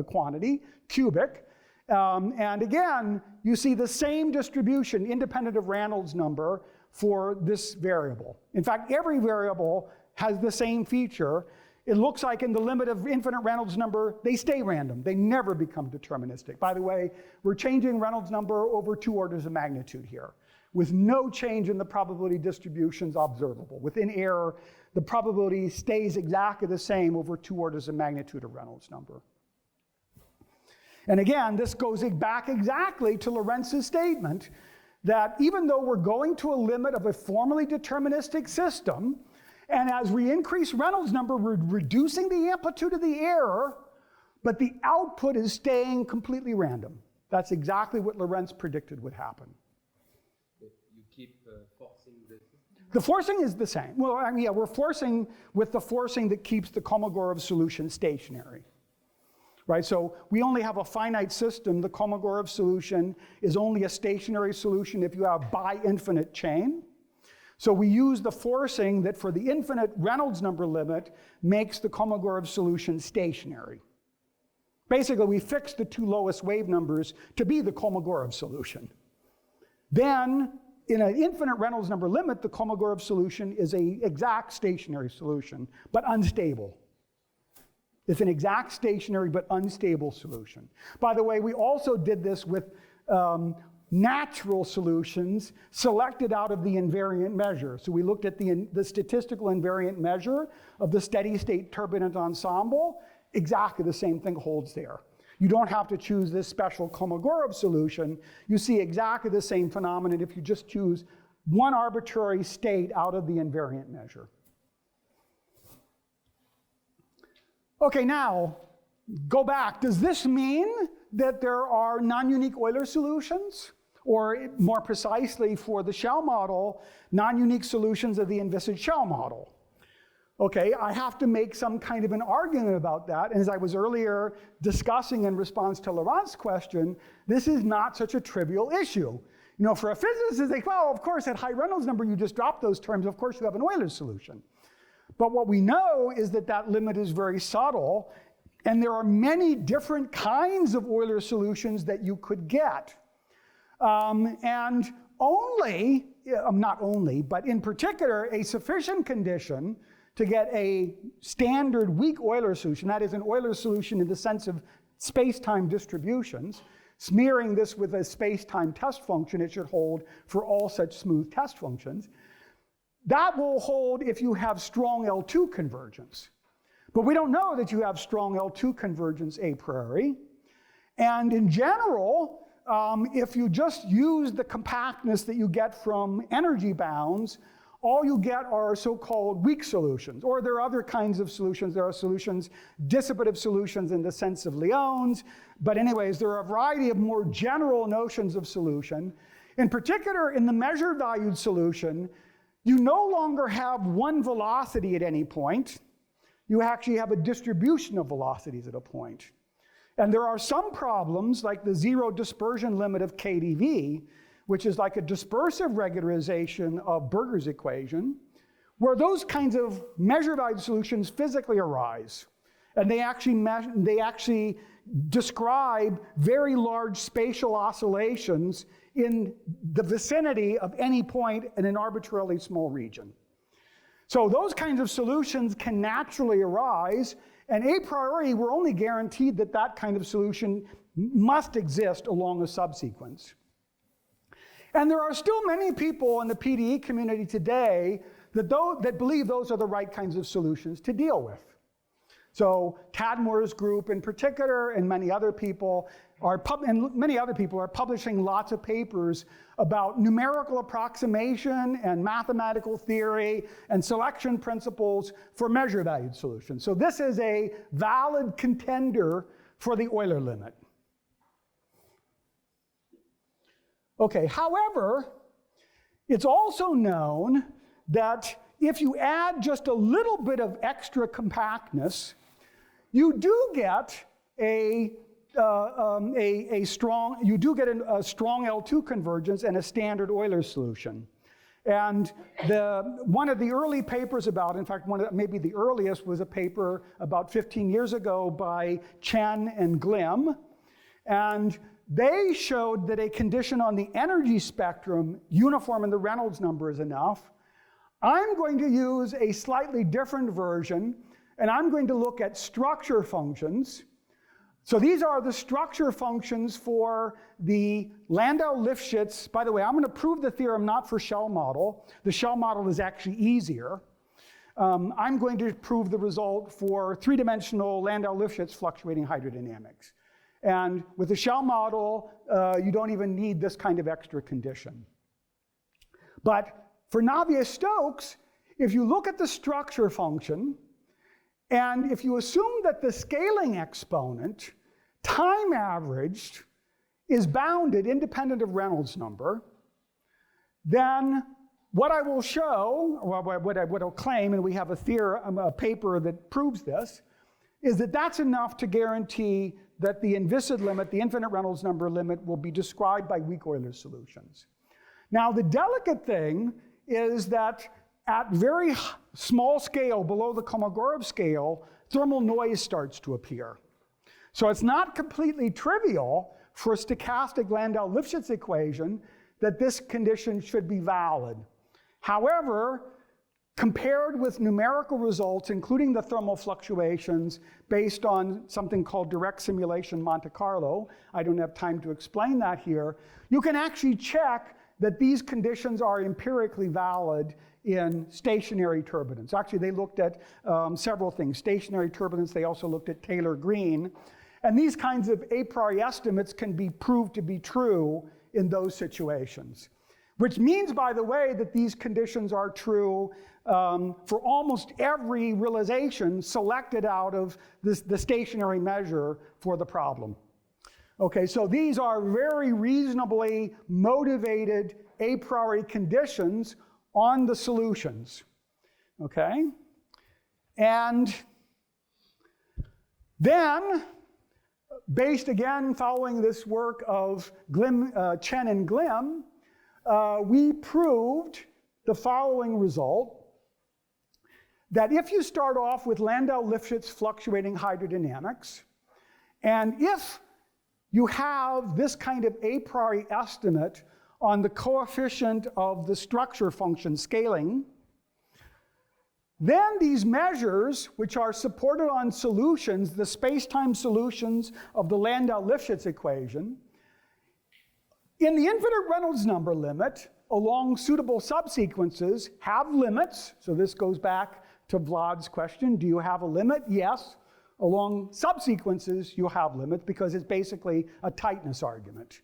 quantity, cubic. And again, you see the same distribution, independent of Reynolds number, for this variable. In fact, every variable has the same feature. It looks like in the limit of infinite Reynolds number, they stay random. They never become deterministic. By the way, we're changing Reynolds number over 2 orders of magnitude here, with no change in the probability distributions observable. Within error, the probability stays exactly the same over 2 orders of magnitude of Reynolds number. And again, this goes back exactly to Lorenz's statement that even though we're going to a limit of a formally deterministic system, and as we increase Reynolds number, we're reducing the amplitude of the error, but the output is staying completely random. That's exactly what Lorenz predicted would happen. You keep forcing the system? The forcing is the same. Well, I mean, yeah, we're forcing with the forcing that keeps the Kolmogorov solution stationary. Right, so we only have a finite system. The Kolmogorov solution is only a stationary solution if you have bi-infinite chain. So we use the forcing that for the infinite Reynolds number limit makes the Kolmogorov solution stationary. Basically, we fix the 2 lowest wave numbers to be the Kolmogorov solution. Then, in an infinite Reynolds number limit, the Kolmogorov solution is an exact stationary solution, but unstable. It's an exact stationary but unstable solution. By the way, we also did this with natural solutions selected out of the invariant measure. So we looked at the statistical invariant measure of the steady state turbulent ensemble. Exactly the same thing holds there. You don't have to choose this special Kolmogorov solution. You see exactly the same phenomenon if you just choose one arbitrary state out of the invariant measure. Okay, now, go back. Does this mean that there are non-unique Euler solutions? Or more precisely, for the shell model, non-unique solutions of the envisaged shell model? Okay, I have to make some kind of an argument about that. And as I was earlier discussing in response to Laurent's question, this is not such a trivial issue. You know, for a physicist, they say, well, of course, at high Reynolds number, you just drop those terms. Of course, you have an Euler solution. But what we know is that that limit is very subtle, and there are many different kinds of Euler solutions that you could get. And only, not only, but in particular, a sufficient condition to get a standard weak Euler solution, that is an Euler solution in the sense of space-time distributions, smearing this with a space-time test function, it should hold for all such smooth test functions. That will hold if you have strong L2 convergence. But we don't know that you have strong L2 convergence a priori. And in general, if you just use the compactness that you get from energy bounds, all you get are so-called weak solutions. Or there are other kinds of solutions. There are solutions, dissipative solutions in the sense of Lyon's. But anyways, there are a variety of more general notions of solution. In particular, in the measured valued solution, you no longer have one velocity at any point. You actually have a distribution of velocities at a point. And there are some problems, like the zero dispersion limit of KdV, which is like a dispersive regularization of Berger's equation, where those kinds of measure valued solutions physically arise. And they actually describe very large spatial oscillations in the vicinity of any point in an arbitrarily small region. So those kinds of solutions can naturally arise, and a priori, we're only guaranteed that that kind of solution must exist along a subsequence. And there are still many people in the PDE community today that believe those are the right kinds of solutions to deal with. So Tadmore's group in particular, and many other people are publishing lots of papers about numerical approximation and mathematical theory and selection principles for measure valued solutions. So this is a valid contender for the Euler limit. Okay, however, it's also known that if you add just a little bit of extra compactness, you do get a strong L2 convergence and a standard Euler solution. And one of the early papers about, in fact, maybe the earliest was a paper about 15 years ago by Chen and Glim. And they showed that a condition on the energy spectrum, uniform in the Reynolds number, is enough. I'm going to use a slightly different version, and I'm going to look at structure functions. So these are the structure functions for the Landau-Lifshitz. By the way, I'm going to prove the theorem not for shell model. The shell model is actually easier. I'm going to prove the result for three-dimensional Landau-Lifshitz fluctuating hydrodynamics. And with the shell model, you don't even need this kind of extra condition. But for Navier-Stokes, if you look at the structure function, and if you assume that the scaling exponent, time averaged, is bounded independent of Reynolds number, then what I will show, or what I'll claim, and we have a paper that proves this, is that that's enough to guarantee that the inviscid limit, the infinite Reynolds number limit, will be described by weak Euler solutions. Now, the delicate thing is that at very small scale, below the Kolmogorov scale, thermal noise starts to appear. So it's not completely trivial for a stochastic Landau-Lifshitz equation that this condition should be valid. However, compared with numerical results, including the thermal fluctuations based on something called direct simulation Monte Carlo, I don't have time to explain that here, you can actually check that these conditions are empirically valid in stationary turbulence. Actually, they looked at several things. Stationary turbulence, they also looked at Taylor-Green. And these kinds of a priori estimates can be proved to be true in those situations. Which means, by the way, that these conditions are true for almost every realization selected out of the stationary measure for the problem. Okay, so these are very reasonably motivated a priori conditions on the solutions. Okay? And then, based again following this work of Chen and Glim, we proved the following result, that if you start off with Landau-Lifshitz fluctuating hydrodynamics, and if you have this kind of a priori estimate on the coefficient of the structure function scaling, then these measures, which are supported on solutions, the space-time solutions of the Landau-Lifshitz equation, in the infinite Reynolds number limit, along suitable subsequences, have limits. So this goes back to Vlad's question, do you have a limit? Yes. Along subsequences, you have limits because it's basically a tightness argument.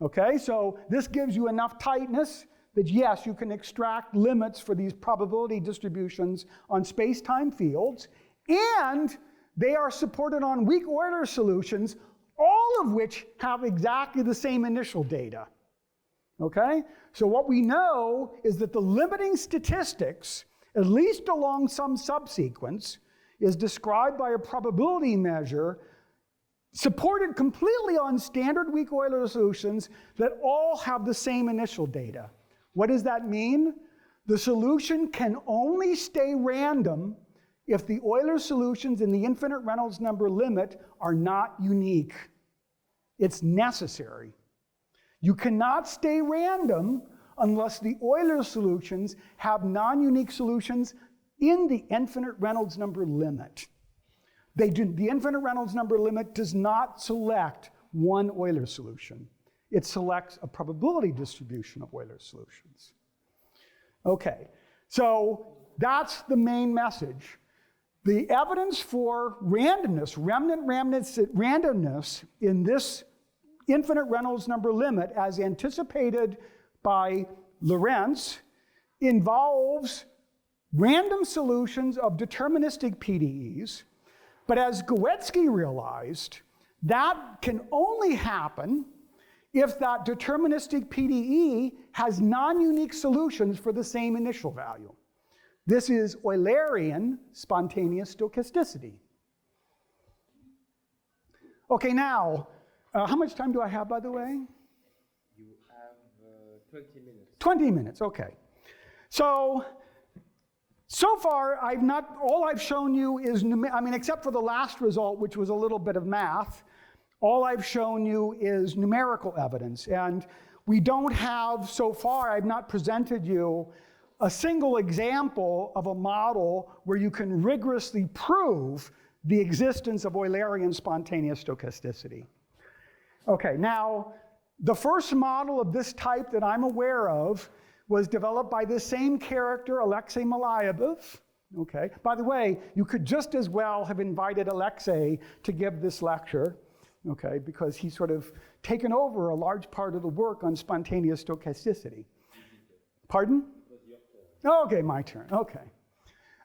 Okay, so this gives you enough tightness that yes, you can extract limits for these probability distributions on space-time fields, and they are supported on weak Euler solutions, all of which have exactly the same initial data. Okay, so what we know is that the limiting statistics, at least along some subsequence, is described by a probability measure supported completely on standard weak Euler solutions that all have the same initial data. What does that mean? The solution can only stay random if the Euler solutions in the infinite Reynolds number limit are not unique. It's necessary. You cannot stay random unless the Euler solutions have non-unique solutions in the infinite Reynolds number limit. The infinite Reynolds number limit does not select one Euler solution. It selects a probability distribution of Euler solutions. Okay, so that's the main message. The evidence for randomness, remnant randomness in this infinite Reynolds number limit as anticipated by Lorenz involves random solutions of deterministic PDEs, but as Gawędzki realized, that can only happen if that deterministic PDE has non-unique solutions for the same initial value. This is Eulerian spontaneous stochasticity. Okay, now, how much time do I have, by the way? You have 20 minutes. 20 minutes, okay. So far, all I've shown you is, except for the last result, which was a little bit of math, all I've shown you is numerical evidence. And we don't have, so far, I've not presented you a single example of a model where you can rigorously prove the existence of Eulerian spontaneous stochasticity. Okay, now, the first model of this type that I'm aware of was developed by this same character, Alexei Maleyev. Okay, by the way, you could just as well have invited Alexei to give this lecture, okay, because he's sort of taken over a large part of the work on spontaneous stochasticity. Pardon? Okay, my turn, okay.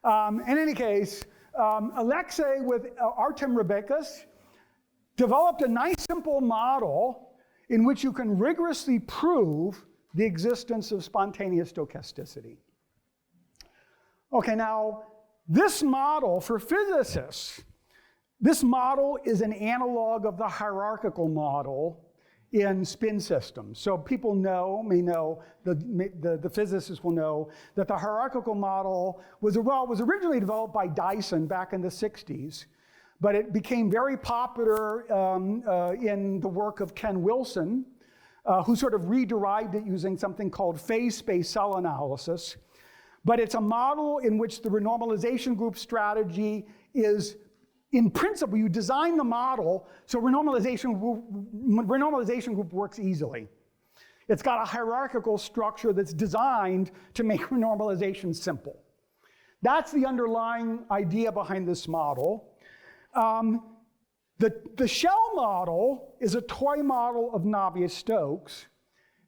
In any case, Alexei with Artem Rebekas developed a nice simple model in which you can rigorously prove the existence of spontaneous stochasticity. Okay, now, this model for physicists, this model is an analog of the hierarchical model in spin systems. So people may know, the physicists will know, that the hierarchical model was originally developed by Dyson back in the 60s, but it became very popular in the work of Ken Wilson, who sort of re-derived it using something called phase space cell analysis. But it's a model in which the renormalization group strategy is, in principle, you design the model so renormalization group works easily. It's got a hierarchical structure that's designed to make renormalization simple. That's the underlying idea behind this model. The shell model is a toy model of Navier-Stokes.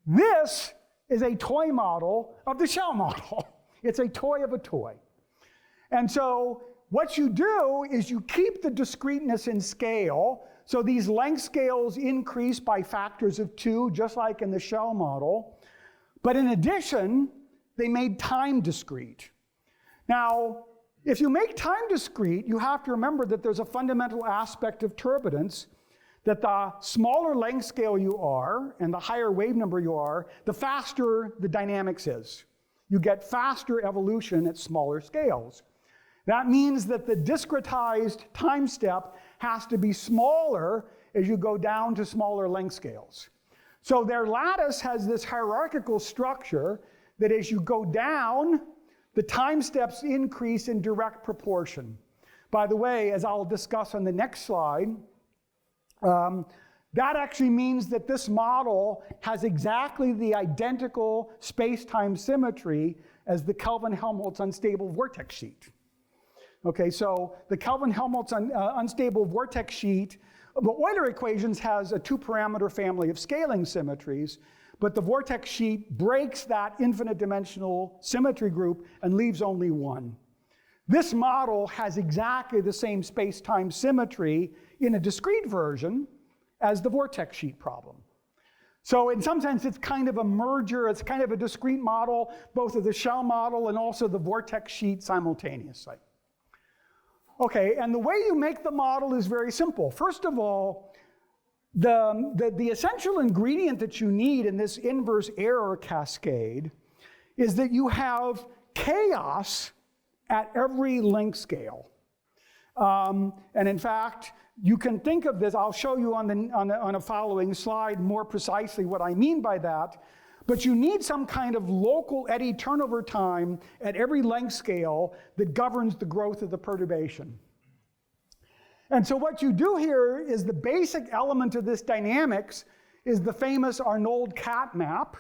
This is a toy model of the shell model. It's a toy of a toy. And so what you do is you keep the discreteness in scale. So these length scales increase by factors of 2, just like in the shell model. But in addition, they made time discrete. Now, if you make time discrete, you have to remember that there's a fundamental aspect of turbulence, that the smaller length scale you are and the higher wave number you are, the faster the dynamics is. You get faster evolution at smaller scales. That means that the discretized time step has to be smaller as you go down to smaller length scales. So their lattice has this hierarchical structure that as you go down, the time steps increase in direct proportion. By the way, as I'll discuss on the next slide, that actually means that this model has exactly the identical space-time symmetry as the Kelvin-Helmholtz unstable vortex sheet. Okay, so the Kelvin-Helmholtz unstable vortex sheet, the Euler equations has a 2-parameter family of scaling symmetries, but the vortex sheet breaks that infinite dimensional symmetry group and leaves only one. This model has exactly the same space-time symmetry in a discrete version as the vortex sheet problem. So in some sense, it's kind of a merger, it's kind of a discrete model, both of the shell model and also the vortex sheet simultaneously. Okay, and the way you make the model is very simple. First of all, the essential ingredient that you need in this inverse error cascade is that you have chaos at every length scale. And in fact, you can think of this, I'll show you on a following slide more precisely what I mean by that, but you need some kind of local eddy turnover time at every length scale that governs the growth of the perturbation. And so what you do here is the basic element of this dynamics is the famous Arnold-Cat map.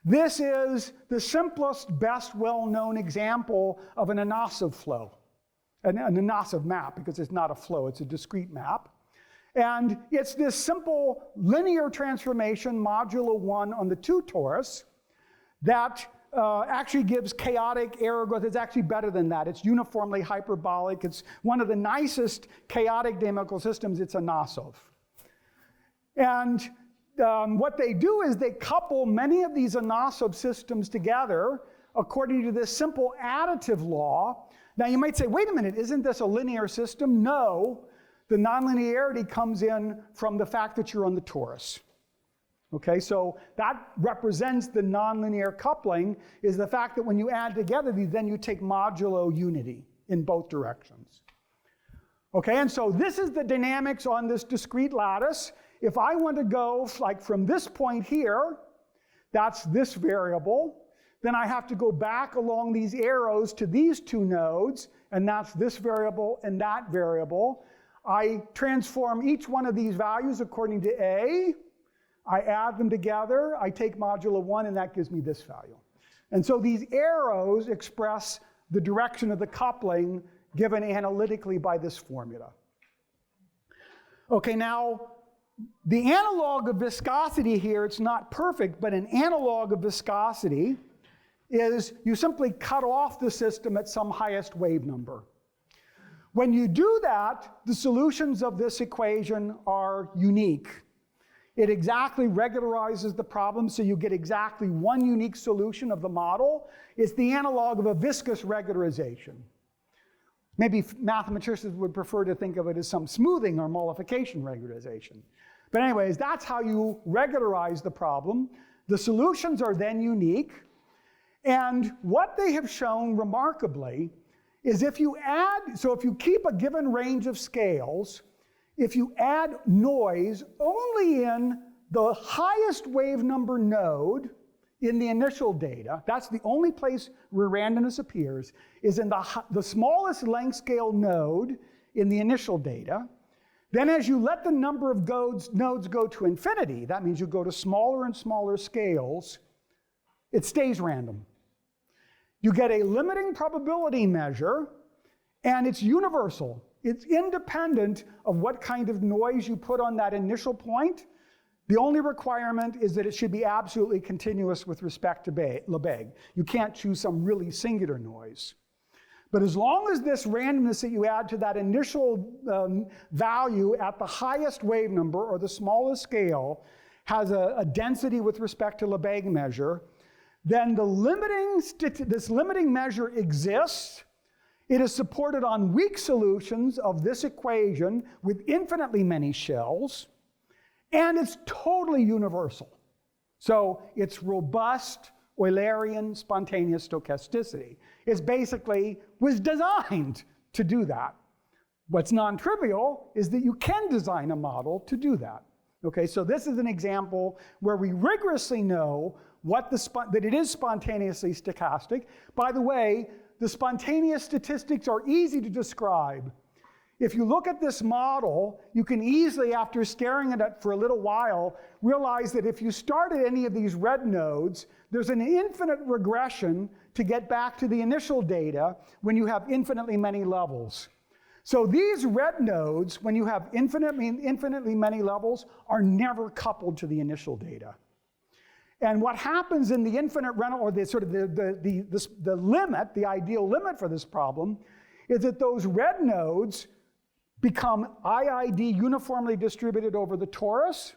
This is the simplest, best well-known example of an anossive flow. An anossive map, because it's not a flow, it's a discrete map. And it's this simple linear transformation modulo 1 on the 2 torus that actually gives chaotic error growth. It's actually better than that. It's uniformly hyperbolic. It's one of the nicest chaotic dynamical systems. It's anossive. And what they do is they couple many of these anossive systems together according to this simple additive law. Now you might say, wait a minute, isn't this a linear system? No, the nonlinearity comes in from the fact that you're on the torus. Okay, so that represents the nonlinear coupling, is the fact that when you add together these, then you take modulo unity in both directions. Okay, and so this is the dynamics on this discrete lattice. If I want to go like from this point here, that's this variable, then I have to go back along these arrows to these two nodes, and that's this variable and that variable. I transform each one of these values according to A. I add them together, I take modulo 1, and that gives me this value. And so these arrows express the direction of the coupling given analytically by this formula. Okay, now, the analog of viscosity here, it's not perfect, but an analog of viscosity is you simply cut off the system at some highest wave number. When you do that, the solutions of this equation are unique. It exactly regularizes the problem, so you get exactly one unique solution of the model. It's the analog of a viscous regularization. Maybe mathematicians would prefer to think of it as some smoothing or mollification regularization. But anyways, that's how you regularize the problem. The solutions are then unique. And what they have shown remarkably is if you add, so if you keep a given range of scales, if you add noise only in the highest wave number node in the initial data, that's the only place where randomness appears, is in the smallest length scale node in the initial data. Then as you let the number of nodes go to infinity, that means you go to smaller and smaller scales, it stays random. You get a limiting probability measure, and it's universal. It's independent of what kind of noise you put on that initial point. The only requirement is that it should be absolutely continuous with respect to Lebesgue. You can't choose some really singular noise. But as long as this randomness that you add to that initial value at the highest wave number or the smallest scale has a density with respect to Lebesgue measure, then this limiting measure exists. It is supported on weak solutions of this equation with infinitely many shells, and it's totally universal. So it's robust Eulerian spontaneous stochasticity. It was designed to do that. What's non-trivial is that you can design a model to do that. Okay, so this is an example where we rigorously know that it is spontaneously stochastic. By the way, the spontaneous statistics are easy to describe. If you look at this model, you can easily, after staring at it for a little while, realize that if you start at any of these red nodes, there's an infinite regression to get back to the initial data when you have infinitely many levels. So these red nodes, when you have infinitely many levels, are never coupled to the initial data. And what happens in the infinite rental, or the limit, the ideal limit for this problem, is that those red nodes become IID uniformly distributed over the torus,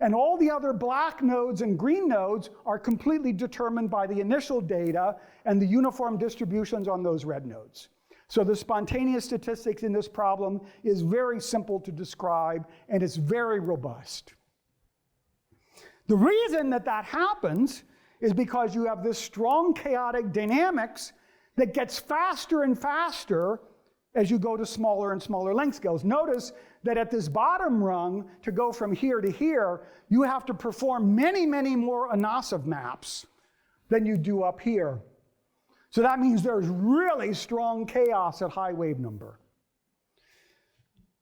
and all the other black nodes and green nodes are completely determined by the initial data and the uniform distributions on those red nodes. So the spontaneous statistics in this problem is very simple to describe, and it's very robust. The reason that happens is because you have this strong chaotic dynamics that gets faster and faster as you go to smaller and smaller length scales. Notice that at this bottom rung, to go from here to here, you have to perform many, many more Anosov maps than you do up here. So that means there's really strong chaos at high wave number.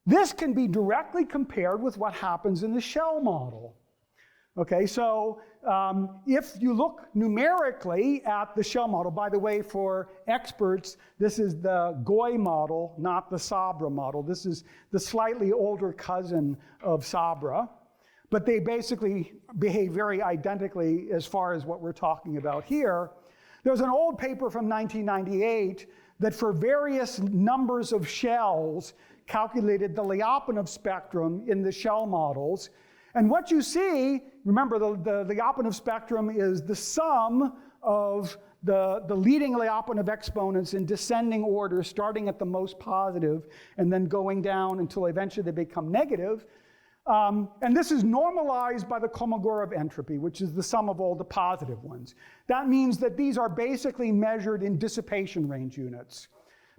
This can be directly compared with what happens in the shell model. Okay, so if you look numerically at the shell model, by the way, for experts, this is the Gouy model, not the Sabra model. This is the slightly older cousin of Sabra, but they basically behave very identically as far as what we're talking about here. There's an old paper from 1998 that for various numbers of shells calculated the Lyapunov spectrum in the shell models. And what you see, remember the Lyapunov spectrum is the sum of the leading Lyapunov exponents in descending order, starting at the most positive and then going down until eventually they become negative. And this is normalized by the Kolmogorov entropy, which is the sum of all the positive ones. That means that these are basically measured in dissipation range units,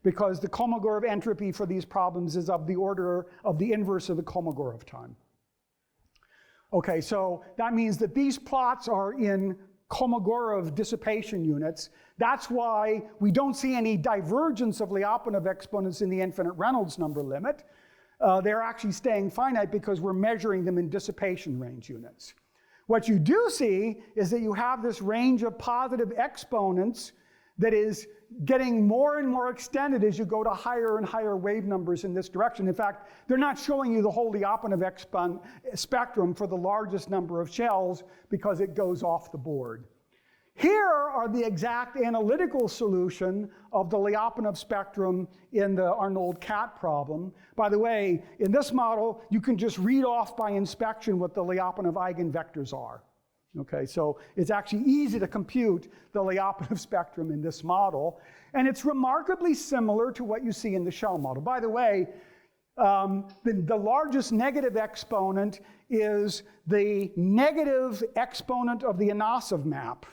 because the Kolmogorov entropy for these problems is of the order of the inverse of the Kolmogorov time. Okay, so that means that these plots are in Kolmogorov dissipation units. That's why we don't see any divergence of Lyapunov exponents in the infinite Reynolds number limit. They're actually staying finite because we're measuring them in dissipation range units. What you do see is that you have this range of positive exponents that is getting more and more extended as you go to higher and higher wave numbers in this direction. In fact, they're not showing you the whole Lyapunov spectrum for the largest number of shells because it goes off the board. Here are the exact analytical solution of the Lyapunov spectrum in the Arnold-Cat problem. By the way, in this model, you can just read off by inspection what the Lyapunov eigenvectors are. Okay, so it's actually easy to compute the Lyapunov spectrum in this model. And it's remarkably similar to what you see in the shell model. By the way, the largest negative exponent is the negative exponent of the Anosov map.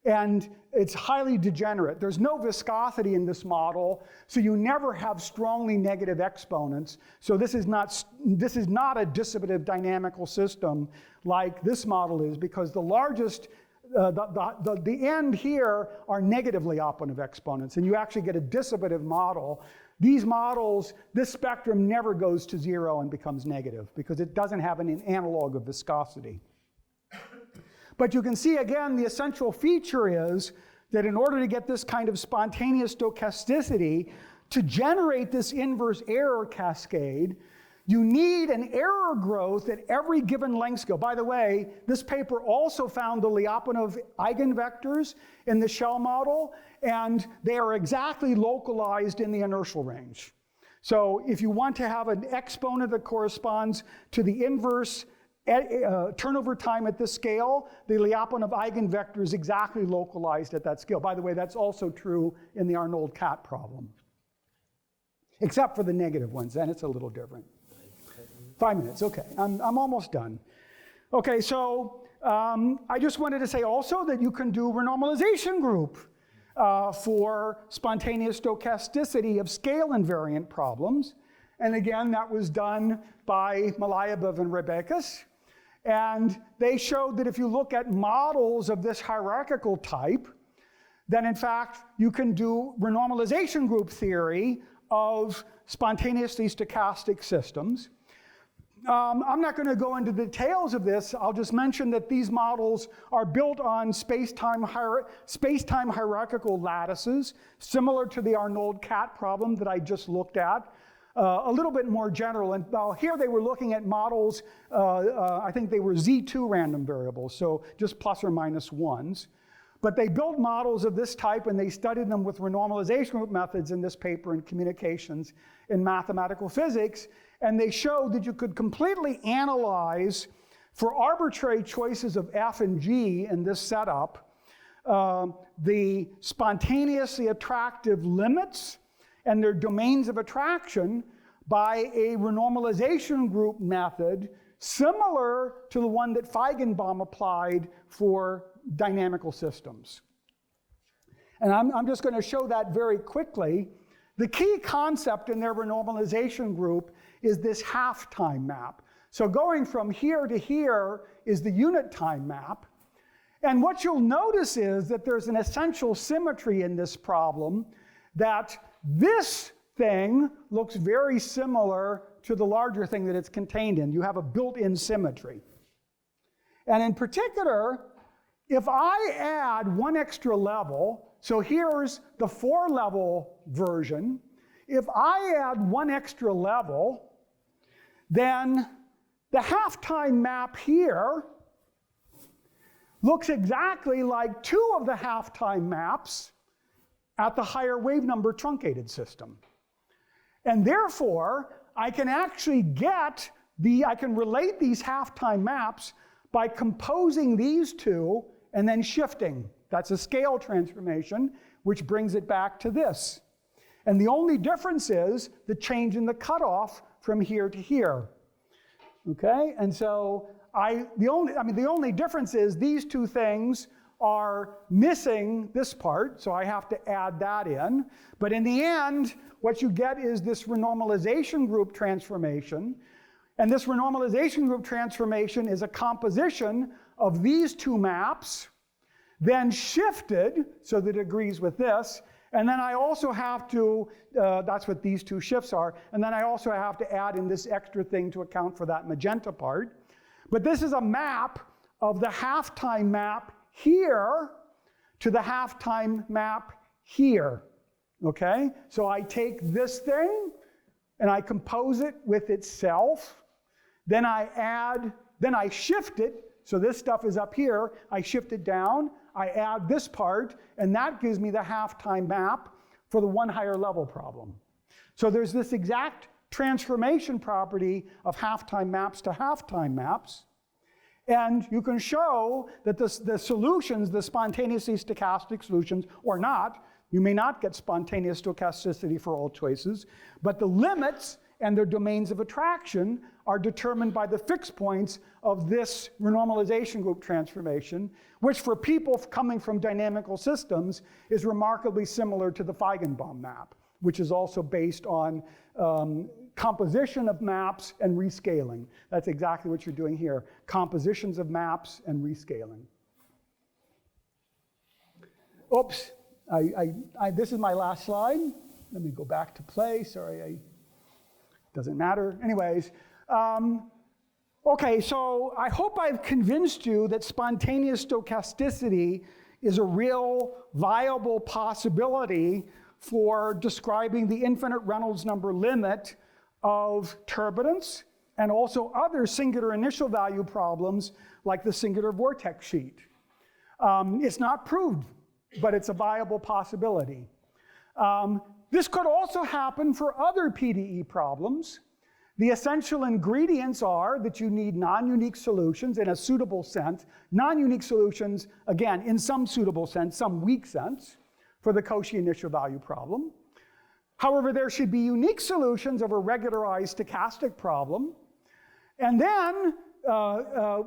And it's highly degenerate. There's no viscosity in this model, so you never have strongly negative exponents. So this is not a dissipative dynamical system like this model is, because the largest, the end here are negative Lyapunov exponents, and you actually get a dissipative model. These models, this spectrum never goes to zero and becomes negative because it doesn't have an analog of viscosity. But you can see again, the essential feature is that in order to get this kind of spontaneous stochasticity, to generate this inverse error cascade, you need an error growth at every given length scale. By the way, this paper also found the Lyapunov eigenvectors in the shell model, and they are exactly localized in the inertial range. So if you want to have an exponent that corresponds to the inverse turnover time at this scale, the Lyapunov eigenvector is exactly localized at that scale. By the way, that's also true in the Arnold-Cat problem. Except for the negative ones, then it's a little different. 5 minutes, okay, I'm almost done. Okay, so I just wanted to say also that you can do renormalization group for spontaneous stochasticity of scale invariant problems. And again, that was done by Malayabov and Rebekis. And they showed that if you look at models of this hierarchical type, then in fact, you can do renormalization group theory of spontaneously stochastic systems. I'm not going to go into the details of this. I'll just mention that these models are built on space-time hierarchical lattices, similar to the Arnold-Cat problem that I just looked at. A little bit more general, and here they were looking at models, I think they were Z2 random variables, so just plus or minus ones. But they built models of this type and they studied them with renormalization group methods in this paper in Communications in Mathematical Physics, and they showed that you could completely analyze, for arbitrary choices of F and G in this setup, the spontaneously attractive limits and their domains of attraction by a renormalization group method similar to the one that Feigenbaum applied for dynamical systems. And I'm just going to show that very quickly. The key concept in their renormalization group is this half-time map. So going from here to here is the unit time map. And what you'll notice is that there's an essential symmetry in this problem, that this thing looks very similar to the larger thing that it's contained in. You have a built-in symmetry. And in particular, if I add one extra level, so here's the 4-level version, if I add one extra level, then the half-time map here looks exactly like 2 of the half-time maps at the higher wave number truncated system. And therefore, I can actually I can relate these half-time maps by composing these two and then shifting. That's a scale transformation, which brings it back to this. And the only difference is the change in the cutoff from here to here. Okay, and so the only difference is these two things are missing this part, so I have to add that in. But in the end, what you get is this renormalization group transformation. And this renormalization group transformation is a composition of these two maps, then shifted so that it agrees with this. And then I also have to, that's what these two shifts are, and then I also have to add in this extra thing to account for that magenta part. But this is a map of the half-time map here to the half-time map here, okay? So I take this thing and I compose it with itself, then I shift it, so this stuff is up here, I shift it down, I add this part, and that gives me the half-time map for the one higher level problem. So there's this exact transformation property of half-time maps to half-time maps. And you can show that the solutions, the spontaneously stochastic solutions, or not, you may not get spontaneous stochasticity for all choices, but the limits and their domains of attraction are determined by the fixed points of this renormalization group transformation, which for people coming from dynamical systems is remarkably similar to the Feigenbaum map, which is also based on composition of maps and rescaling. That's exactly what you're doing here, compositions of maps and rescaling. Oops, this is my last slide. Let me go back to play, sorry, doesn't matter. Anyways, okay, so I hope I've convinced you that spontaneous stochasticity is a real viable possibility for describing the infinite Reynolds number limit of turbulence and also other singular initial value problems like the singular vortex sheet. It's not proved, but it's a viable possibility. This could also happen for other PDE problems. The essential ingredients are that you need non-unique solutions in a suitable sense. Non-unique solutions, again, in some suitable sense, some weak sense, for the Cauchy initial value problem. However, there should be unique solutions of a regularized stochastic problem. And then,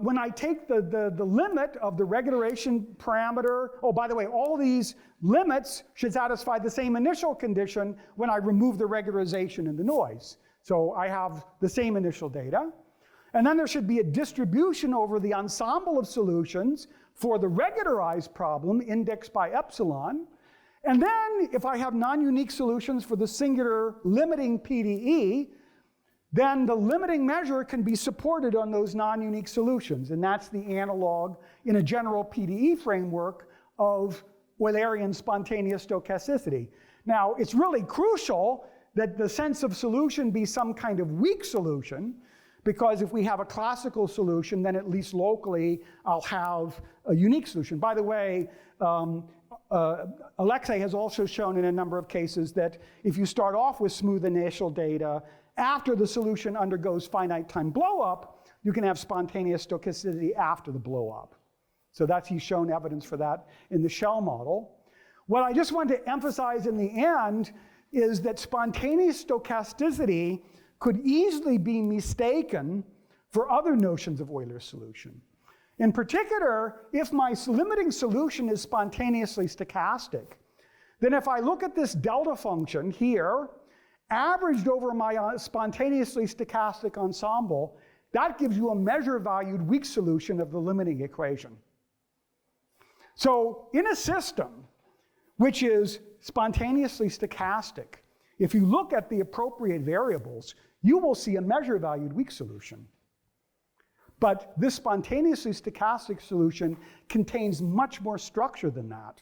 when I take the limit of the regularization parameter, oh, by the way, all these limits should satisfy the same initial condition when I remove the regularization and the noise. So I have the same initial data. And then there should be a distribution over the ensemble of solutions for the regularized problem indexed by epsilon. And then if I have non-unique solutions for the singular limiting PDE, then the limiting measure can be supported on those non-unique solutions. And that's the analog in a general PDE framework of Eulerian spontaneous stochasticity. Now, it's really crucial that the sense of solution be some kind of weak solution, because if we have a classical solution, then at least locally, I'll have a unique solution. By the way, Alexei has also shown in a number of cases that if you start off with smooth initial data, after the solution undergoes finite time blow-up, you can have spontaneous stochasticity after the blow-up. So he's shown evidence for that in the shell model. What I just want to emphasize in the end is that spontaneous stochasticity could easily be mistaken for other notions of Euler's solution. In particular, if my limiting solution is spontaneously stochastic, then if I look at this delta function here, averaged over my spontaneously stochastic ensemble, that gives you a measure-valued weak solution of the limiting equation. So in a system which is spontaneously stochastic, if you look at the appropriate variables, you will see a measure-valued weak solution. But this spontaneously stochastic solution contains much more structure than that,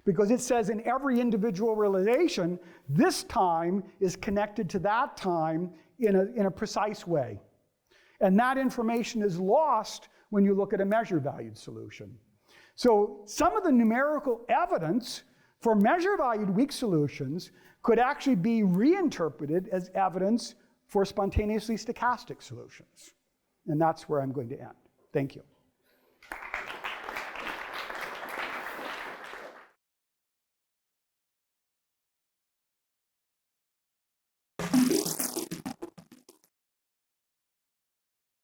because it says in every individual realization, this time is connected to that time in a precise way. And that information is lost when you look at a measure-valued solution. So some of the numerical evidence for measure-valued weak solutions could actually be reinterpreted as evidence for spontaneously stochastic solutions. And that's where I'm going to end. Thank you.